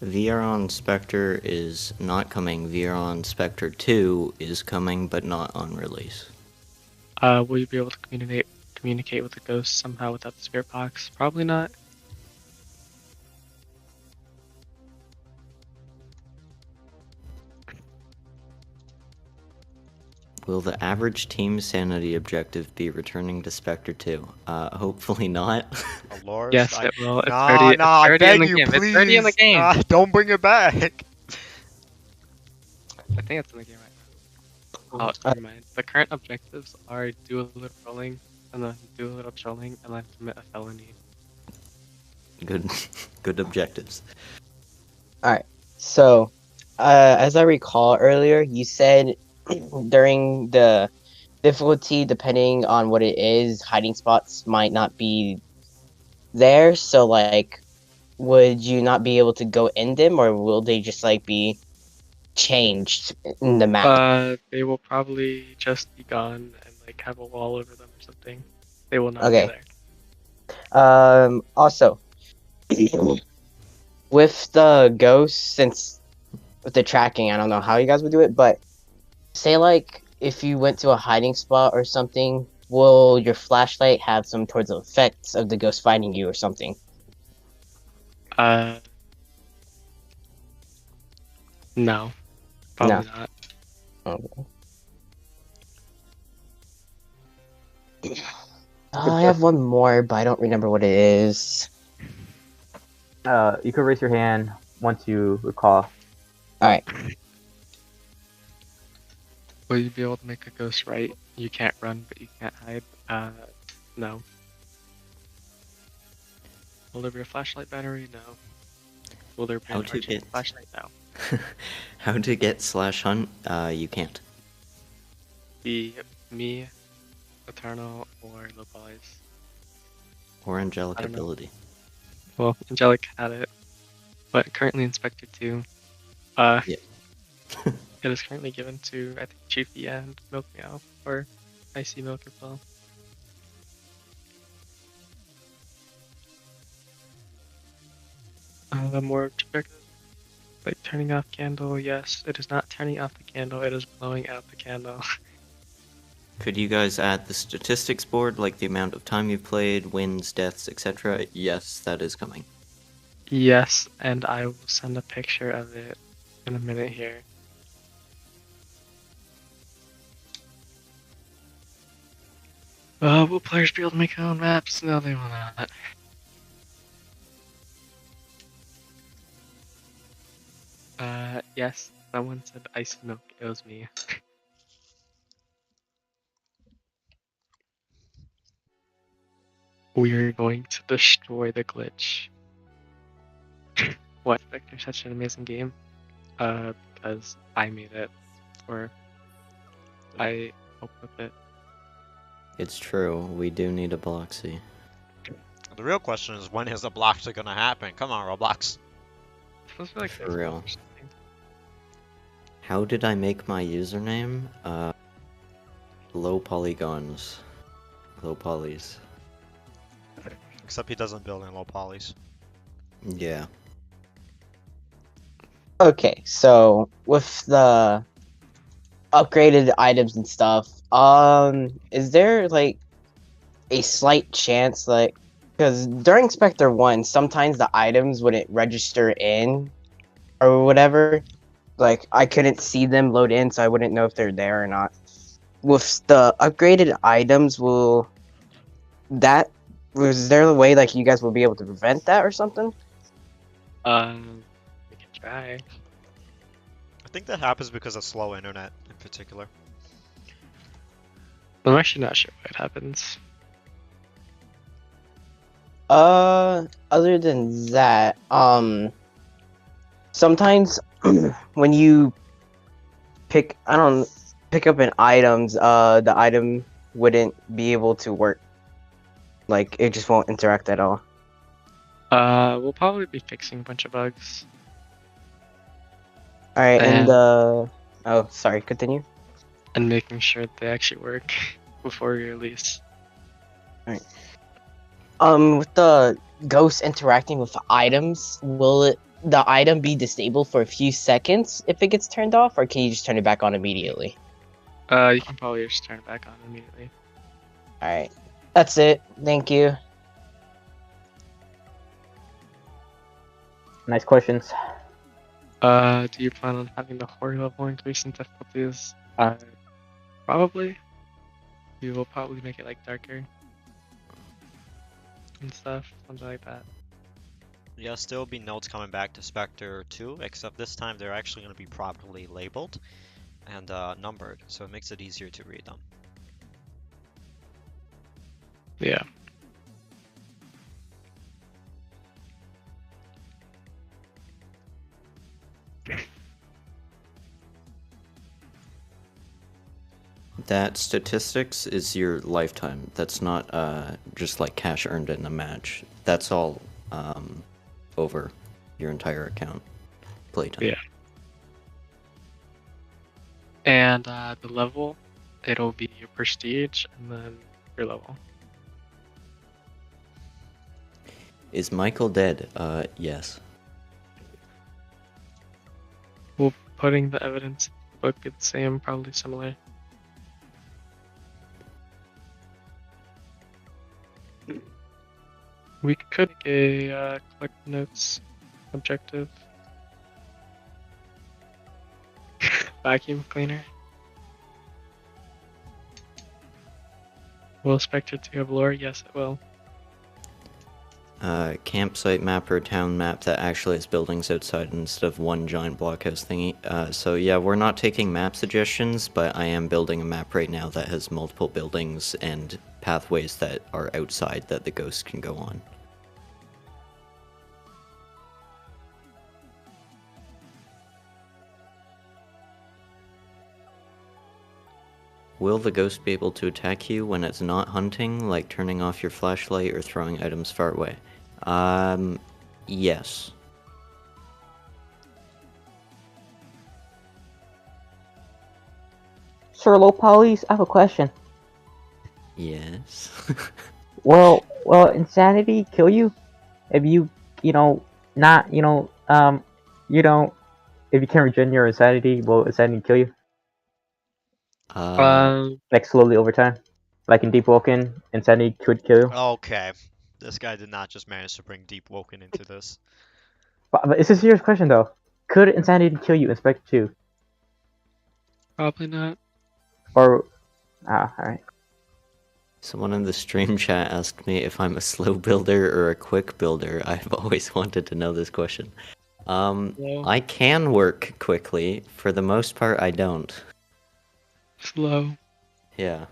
VR on Spectre is not coming. VR on Spectre 2 is coming, but not on release. Will you be able to communicate with the ghost somehow without the spirit box? Probably not. Will the average team sanity objective be returning to Spectre 2? Hopefully not. Oh, Lord. Yes, it will. It's Nah, already, nah, I it's already in beg the you, game. please. It's already in the game. Nah, don't bring it back. I think it's in the game right now. Oh, never mind. The current objectives are do a little rolling, and then do a little trolling, and then commit a felony. Good objectives. Alright, so, as I recall earlier, you said during the difficulty, depending on what it is, hiding spots might not be there, so, like, would you not be able to go in them, or will they just, like, be changed in the map? They will probably just be gone and, like, have a wall over them or something. They will not Okay. be there. Also, with the ghosts, since with the tracking, I don't know how you guys would do it, but say like if you went to a hiding spot or something, will your flashlight have some towards the effects of the ghost finding you or something? No. Probably No. not. Okay. I have one more, but I don't remember what it is. You can raise your hand once you recall. Alright. Will you be able to make a ghost right? You can't run, but you can't hide. No. Will there be a flashlight battery? No. Will there be How an to arcane get- flashlight? No. How to get /hunt? You can't. Be me, Eternal, or low polys. Or angelic I don't know. ability. Well, Angelic had it, but currently Inspector 2. Yeah. It is currently given to, I think, Chiefy and Milk Meow, or Icy Milk as well. More objective, like turning off candle. Yes, it is not turning off the candle, it is blowing out the candle. Could you guys add the statistics board, like the amount of time you've played, wins, deaths, etc.? Yes, that is coming. Yes, and I will send a picture of it in a minute here. Will players be able to make their own maps? No, they will not. Yes, someone said ice milk. It was me. We are going to destroy the glitch. What? Vector's such an amazing game? Because I made it. Or I helped with it. It's true, we do need a Bloxy. The real question is, when is the Bloxy gonna happen? Come on, Roblox. Supposed to be like For this real. or something. How did I make my username? Low polygons. Low polys. Except he doesn't build in low polys. Yeah. Okay, so with the upgraded items and stuff, is there like a slight chance, like, because during Spectre 1, sometimes the items wouldn't register in or whatever. Like, I couldn't see them load in, so I wouldn't know if they're there or not. With the upgraded items, was there a way, like, you guys will be able to prevent that or something? We can try. I think that happens because of slow internet in particular. I'm actually not sure what happens. Other than that, sometimes when you pick up an items, the item wouldn't be able to work. Like, it just won't interact at all. We'll probably be fixing a bunch of bugs. Alright, and And- oh, sorry, continue. And making sure they actually work before we release. With the ghost interacting with items, will the item be disabled for a few seconds if it gets turned off, or can you just turn it back on immediately? You can probably just turn it back on immediately. Alright. That's it. Thank you. Nice questions. Do you plan on having the horror level increase in difficulties? Probably. We will probably make it like darker and stuff, something like that. Yes, there will be notes coming back to Spectre 2, except this time they're actually going to be properly labeled and numbered, so it makes it easier to read them. Yeah. That statistics is your lifetime. That's not just like cash earned in a match. That's all over your entire account playtime. Yeah. And the level, it'll be your prestige and then your level. Is Michael dead? Yes. Well, putting the evidence in the book, it's same, probably similar. We could make a collect notes objective. Vacuum cleaner. Will Spectre 2 have lore? Yes, it will. Campsite map or town map that actually has buildings outside instead of one giant blockhouse thingy. So yeah, we're not taking map suggestions, but I am building a map right now that has multiple buildings and pathways that are outside that the ghost can go on. Will the ghost be able to attack you when it's not hunting, like turning off your flashlight or throwing items far away? Yes. Sir Lopolis, I have a question. Yes. Will insanity kill you if you not if you can't regen your insanity? Will insanity kill you? Like slowly over time, like in Deep Woken, insanity could kill you. Okay, this guy did not just manage to bring Deep Woken into this. But it's a serious question though. Could insanity kill you in Spectre 2? Probably not. Or alright. Someone in the stream chat asked me if I'm a slow builder or a quick builder. I've always wanted to know this question. I can work quickly. For the most part, I don't. Slow. Yeah.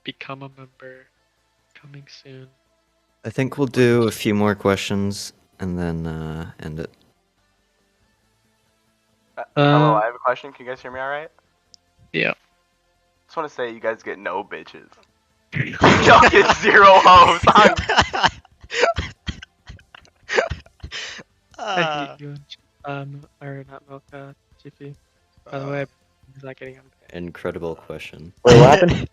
Become a member. Coming soon. I think we'll do a few more questions and then end it. Hello, I have a question. Can you guys hear me alright? Yeah. Just want to say you guys get no bitches. Y'all get 0 hoes. I hate you, or not Milka, GP. By the way, he's not getting on. Incredible question. Wait, what happened?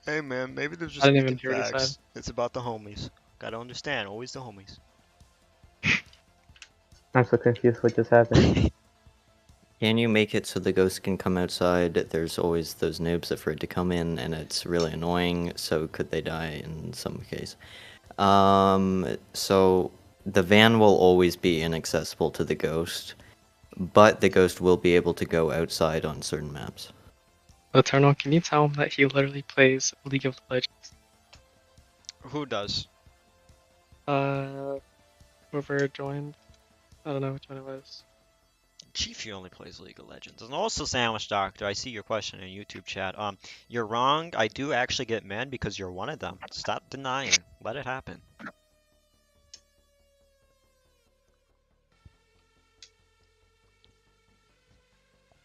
Hey man, maybe they're just I didn't even speaking hear what he facts. said. It's about the homies. Gotta understand, always the homies. I'm so confused what just happened. Can you make it so the ghost can come outside? There's always those noobs afraid to come in, and it's really annoying, so could they die in some case? So the van will always be inaccessible to the ghost, but the ghost will be able to go outside on certain maps. Eternal, can you tell him that he literally plays League of Legends? Who does? Whoever joined. I don't know which one it was. Chief, he only plays League of Legends. And also Sandwich Doctor, I see your question in YouTube chat. You're wrong. I do actually get men because you're one of them. Stop denying. Let it happen.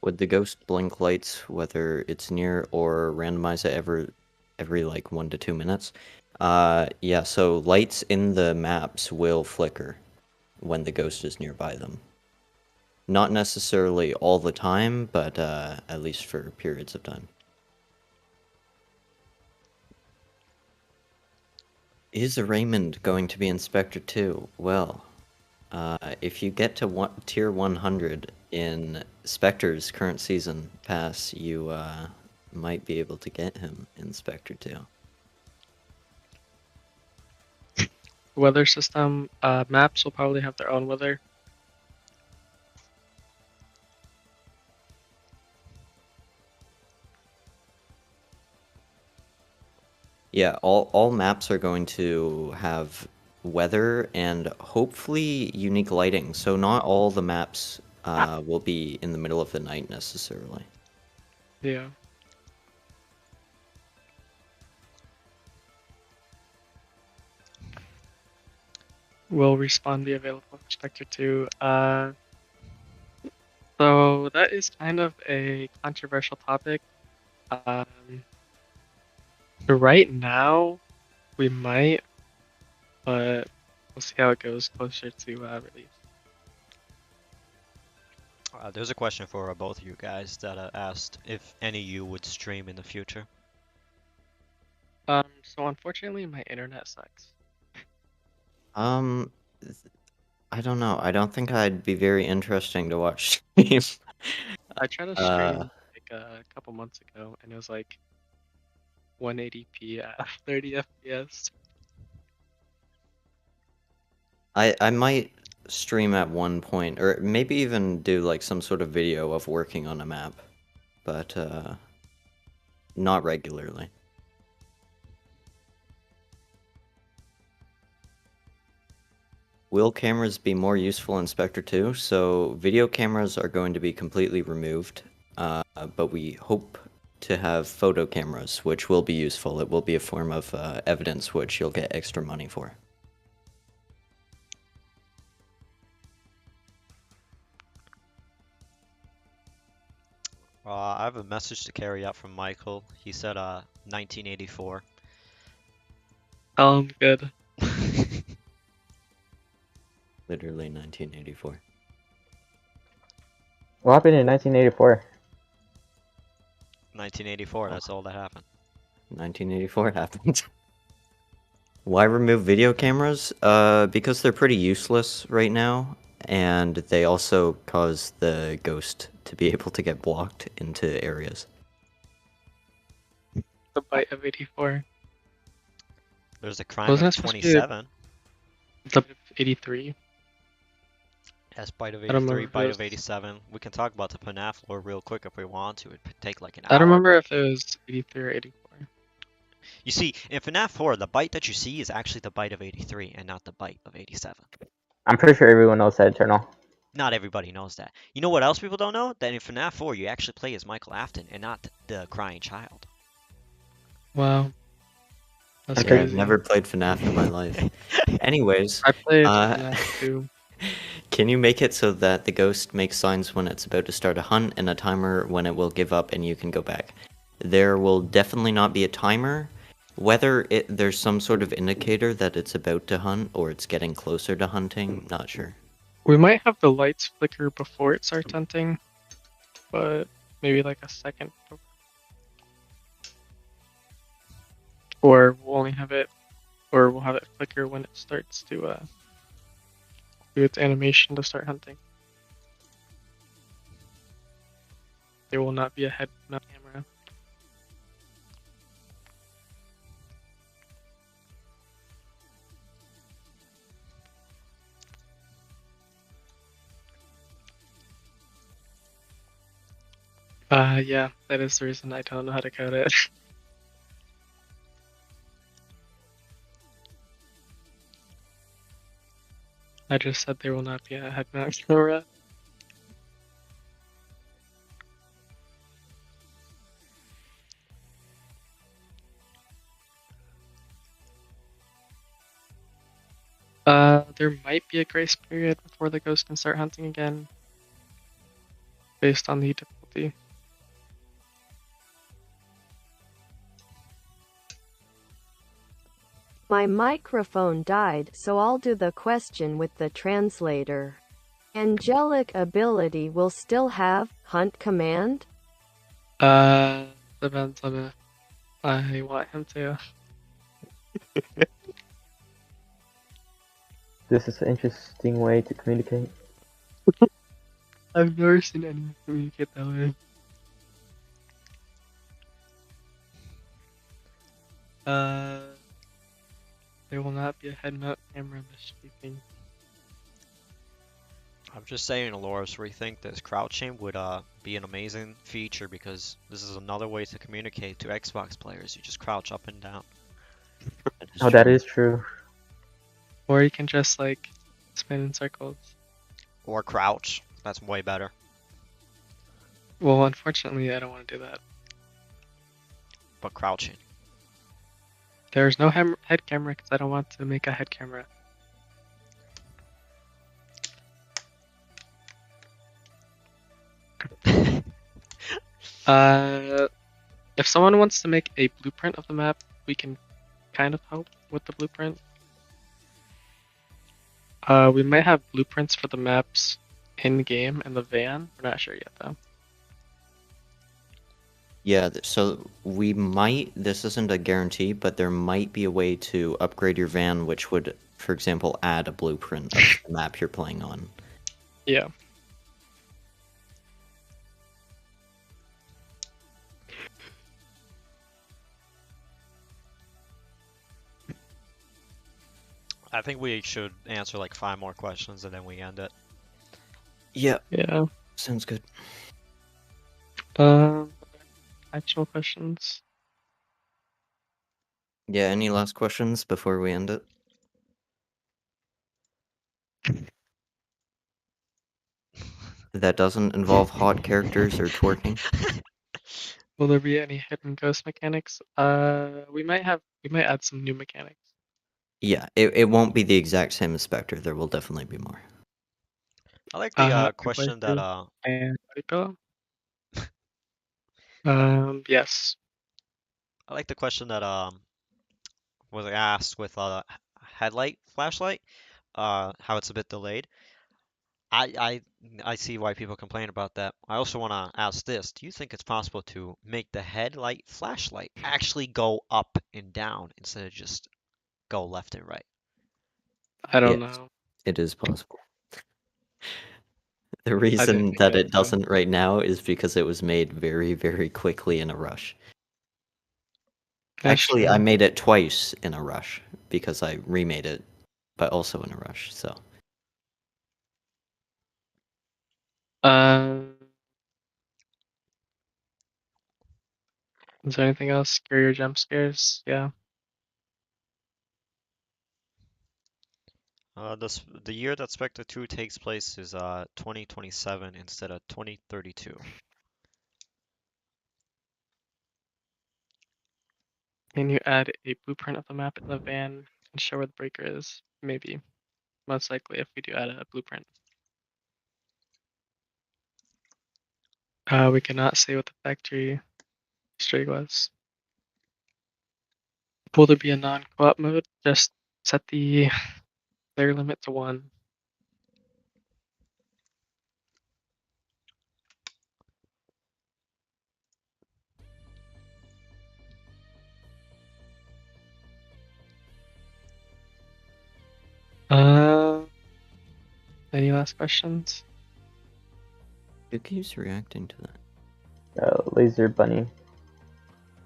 Would the ghost blink lights, whether it's near or randomize it every like 1 to 2 minutes? Yeah, so lights in the maps will flicker. when the ghost is nearby them. Not necessarily all the time, but at least for periods of time. Is Raymond going to be Inspector 2? Well, if you get to tier 100 in Spectre's current season pass, you might be able to get him Inspector 2. Weather system maps will probably have their own weather. Yeah, all maps are going to have weather and hopefully unique lighting. So not all the maps will be in the middle of the night necessarily. Yeah. Will Respawn be available for Spectre 2? So that is kind of a controversial topic. Right now, we might, but we'll see how it goes closer to release. There's a question for both of you guys that asked if any of you would stream in the future. So unfortunately, my internet sucks. I don't know. I don't think I'd be very interesting to watch stream. I tried to stream like a couple months ago, and it was like 180p at 30 FPS. I might stream at one point, or maybe even do like some sort of video of working on a map, but not regularly. Will cameras be more useful in Spectre 2? So video cameras are going to be completely removed, but we hope to have photo cameras, which will be useful. It will be a form of evidence which you'll get extra money for. I have a message to carry out from Michael. He said 1984. Good. Literally 1984. What happened in 1984? 1984, that's all that happened. 1984 happened. Why remove video cameras? Because they're pretty useless right now, and they also cause the ghost to be able to get blocked into areas. The bite of 84. There's a crime Wasn't of it supposed to be 27. The 83. Yes, bite of I don't 83, remember if it bite was- of 87. We can talk about the FNAF lore real quick if we want to. It'd take like an hour. I don't remember but- if it was 83 or 84. You see, in FNAF 4, the bite that you see is actually the bite of 83 and not the bite of 87. I'm pretty sure everyone knows that, Eternal. Not everybody knows that. You know what else people don't know? That in FNAF 4, you actually play as Michael Afton and not the crying child. Wow. That's I've crazy. never played FNAF in my life. Anyways, I played FNAF 2. Can you make it so that the ghost makes signs when it's about to start a hunt and a timer when it will give up and you can go back? There will definitely not be a timer. Whether there's some sort of indicator that it's about to hunt or it's getting closer to hunting, not sure. We might have the lights flicker before it starts hunting, but maybe like a second. Or we'll have it flicker when it starts to do its animation to start hunting. There will not be a head mount camera. Yeah, that is the reason I don't know how to code it. I just said there will not be a head mount camera. There might be a grace period before the ghost can start hunting again, based on the difficulty. My microphone died, so I'll do the question with the translator. Angelic ability will still have hunt command? Depends on if I want him to. This is an interesting way to communicate. I've never seen anyone communicate that way. There will not be a head mount camera in the sleeping. I'm just saying, Aloris, we think this crouching would be an amazing feature because this is another way to communicate to Xbox players. You just crouch up and down. Oh, that is true. Or you can just like spin in circles. Or crouch. That's way better. Well, unfortunately, I don't want to do that. But crouching. There's no head camera because I don't want to make a head camera. If someone wants to make a blueprint of the map, we can kind of help with the blueprint. We might have blueprints for the maps in game in the van. We're not sure yet though. Yeah, so we might, this isn't a guarantee, but there might be a way to upgrade your van, which would, for example, add a blueprint of the map you're playing on. Yeah. I think we should answer like 5 more questions and then we end it. Yeah. Yeah. Sounds good. Actual questions. Yeah, any last questions before we end it? That doesn't involve hot characters or twerking? Will there be any hidden ghost mechanics? We might add some new mechanics. Yeah, it won't be the exact same as Spectre. There will definitely be more. I like the question that and body pillow. Yes. I like the question that was asked with headlight flashlight, how it's a bit delayed. I see why people complain about that. I also want to ask this: do you think it's possible to make the headlight flashlight actually go up and down instead of just go left and right? I don't Yes, know. it is possible. The reason that it doesn't right now is because it was made very, very quickly in a rush. Actually, I made it twice in a rush because I remade it, but also in a rush, so. Is there anything else? Scary or jump scares? Yeah. The year that Spectre 2 takes place is 2027 instead of 2032. Can you add a blueprint of the map in the van and show where the breaker is? Maybe. Most likely if we do add a blueprint. We cannot say what the factory Easter egg was. Will there be a non-co-op mode? Just set the player limit to 1. Any last questions? Who keeps reacting to that? Laser Bunny.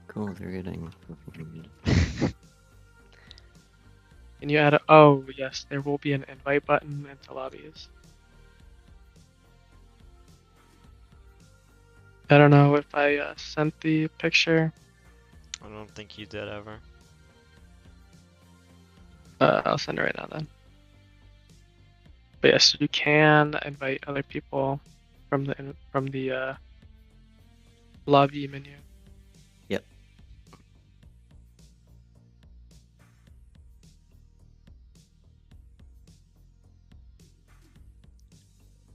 Cool, they're getting. Can you add a... Oh, yes, there will be an invite button into lobbies. I don't know if I sent the picture. I don't think you did ever. I'll send it right now then. But yes, you can invite other people from the lobby menu. Yep.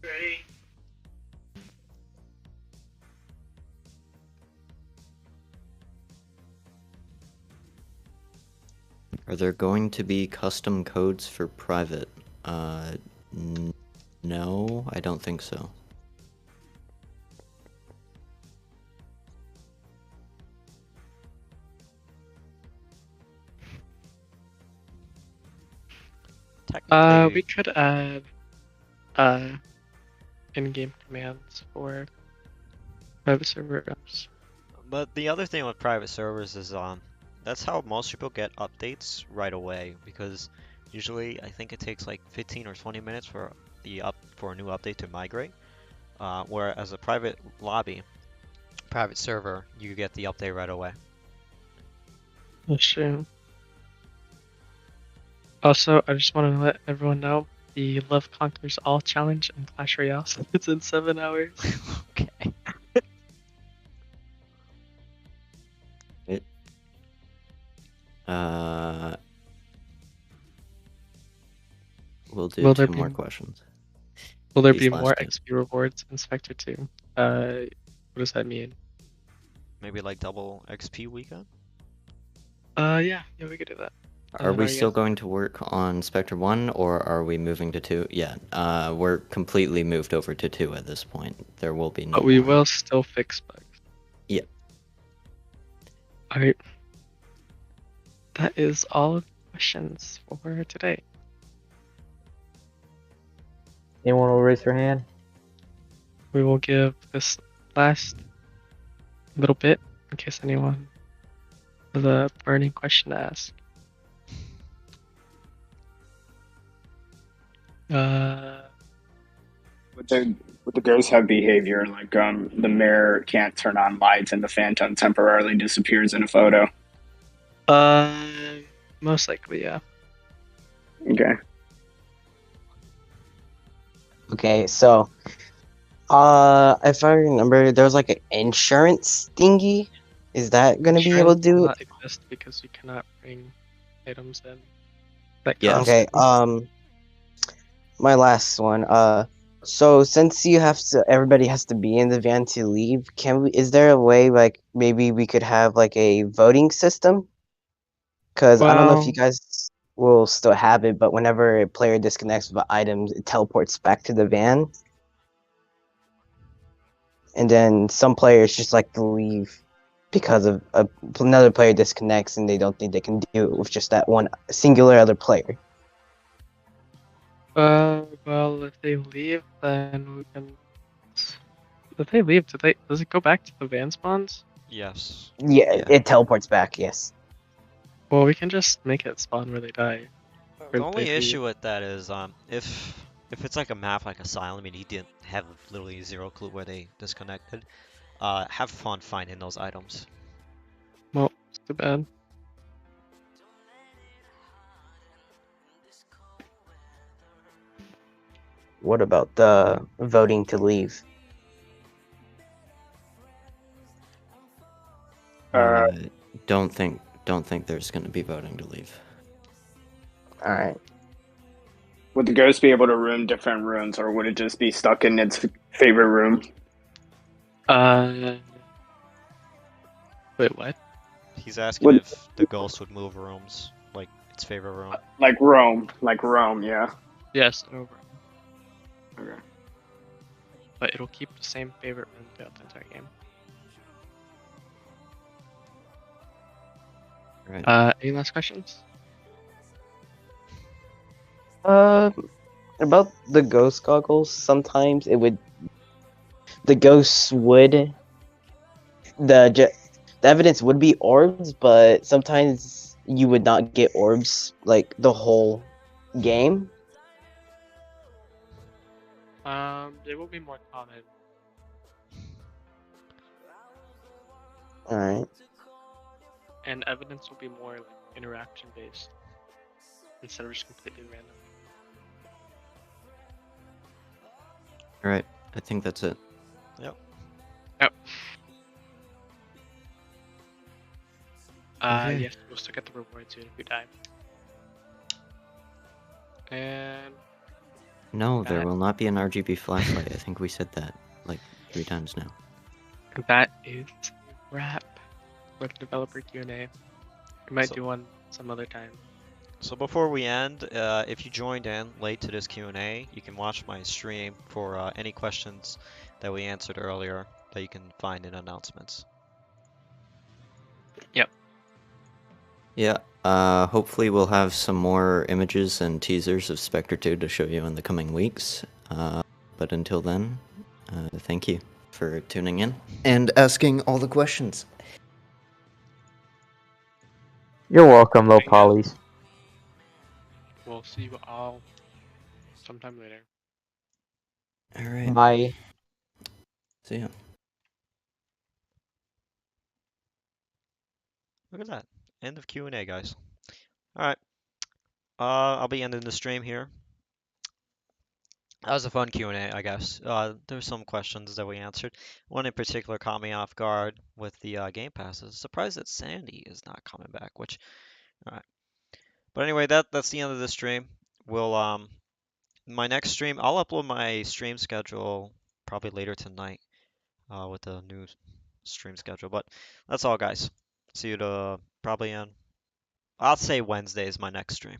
Ready? Are there going to be custom codes for private? No, I don't think so. Technically, We could add in-game commands for private server apps. but the other thing with private servers is that's how most people get updates right away, because usually I think it takes like 15 or 20 minutes for a new update to migrate. Whereas a private lobby, private server, you get the update right away. That's true. Also, I just want to let everyone know the Love Conquers All challenge in Clash Royale it's in 7 hours. Okay. We'll do Will there two be more questions. Will there These be last more two. XP rewards in Spectre 2? What does that mean? Maybe like double XP weekend? Yeah, we could do that. Are we you still guys- going to work on Spectre 1, or are we moving to 2? Yeah, we're completely moved over to 2 at this point. There will be no But we more. will still fix bugs. Yeah. Alright. That is all of the questions for today. Anyone will raise their hand? We will give this last little bit in case anyone has a burning question to ask. Would the ghosts have behavior like the mirror can't turn on lights and the phantom temporarily disappears in a photo? Most likely, yeah. Okay. Okay, so if I remember, there was like an insurance thingy. Is that gonna be able to Insurance do will it? not exist because you cannot bring items in. That Yeah. cost Okay, money. my last one. So since you have to, everybody has to be in the van to leave. Is there a way like maybe we could have like a voting system? Because I don't know if you Well- guys will still have it, but whenever a player disconnects with items, it teleports back to the van. And then some players just like to leave because of another player disconnects and they don't think they can do it with just that one singular other player. Well, if they leave, then we can. If they leave, does it go back to the van spawns? Yes. Yeah, it teleports back. Yes. Well, we can just make it spawn where they die. The Or only they leave. issue with that is if it's like a map like Asylum and he didn't have literally zero clue where they disconnected, have fun finding those items. Well, it's too bad. What about the voting to leave? Don't think there's going to be voting to leave. All right. Would the ghost be able to room different rooms, or would it just be stuck in its favorite room? Wait, what? He's asking if the ghost would move rooms, like its favorite room. Like Rome, yeah. Yes, over. Okay. But it'll keep the same favorite room throughout the entire game. Right. Any last questions? About the ghost goggles, sometimes the evidence would be orbs, but sometimes you would not get orbs like the whole game. They will be more common. All right. And evidence will be more like interaction based instead of just completely random. All right. I think that's it. Yep. Yep. Okay. Yes, we'll still get the reward soon if we die. And No, there That- will not be an RGB flashlight. I think we said that like 3 times now. that is a wrap for the developer Q&A. We might So- do one some other time. So before we end, if you joined in late to this Q&A, you can watch my stream for any questions that we answered earlier that you can find in announcements. Yep. Yeah, hopefully we'll have some more images and teasers of Spectre 2 to show you in the coming weeks. But until then, thank you for tuning in and asking all the questions. You're welcome, low polys. We'll see you all sometime later. All right. Bye. See ya. Look at that. End of Q&A, guys. All right. I'll be ending the stream here. That was a fun Q&A, I guess. There's some questions that we answered. One in particular caught me off guard with the Game Passes. Surprised that Sandy is not coming back, which, all right. But anyway, that's the end of the stream. We'll my next stream, I'll upload my stream schedule probably later tonight with the new stream schedule. But that's all, guys. See you to probably in, I'll say Wednesday is my next stream.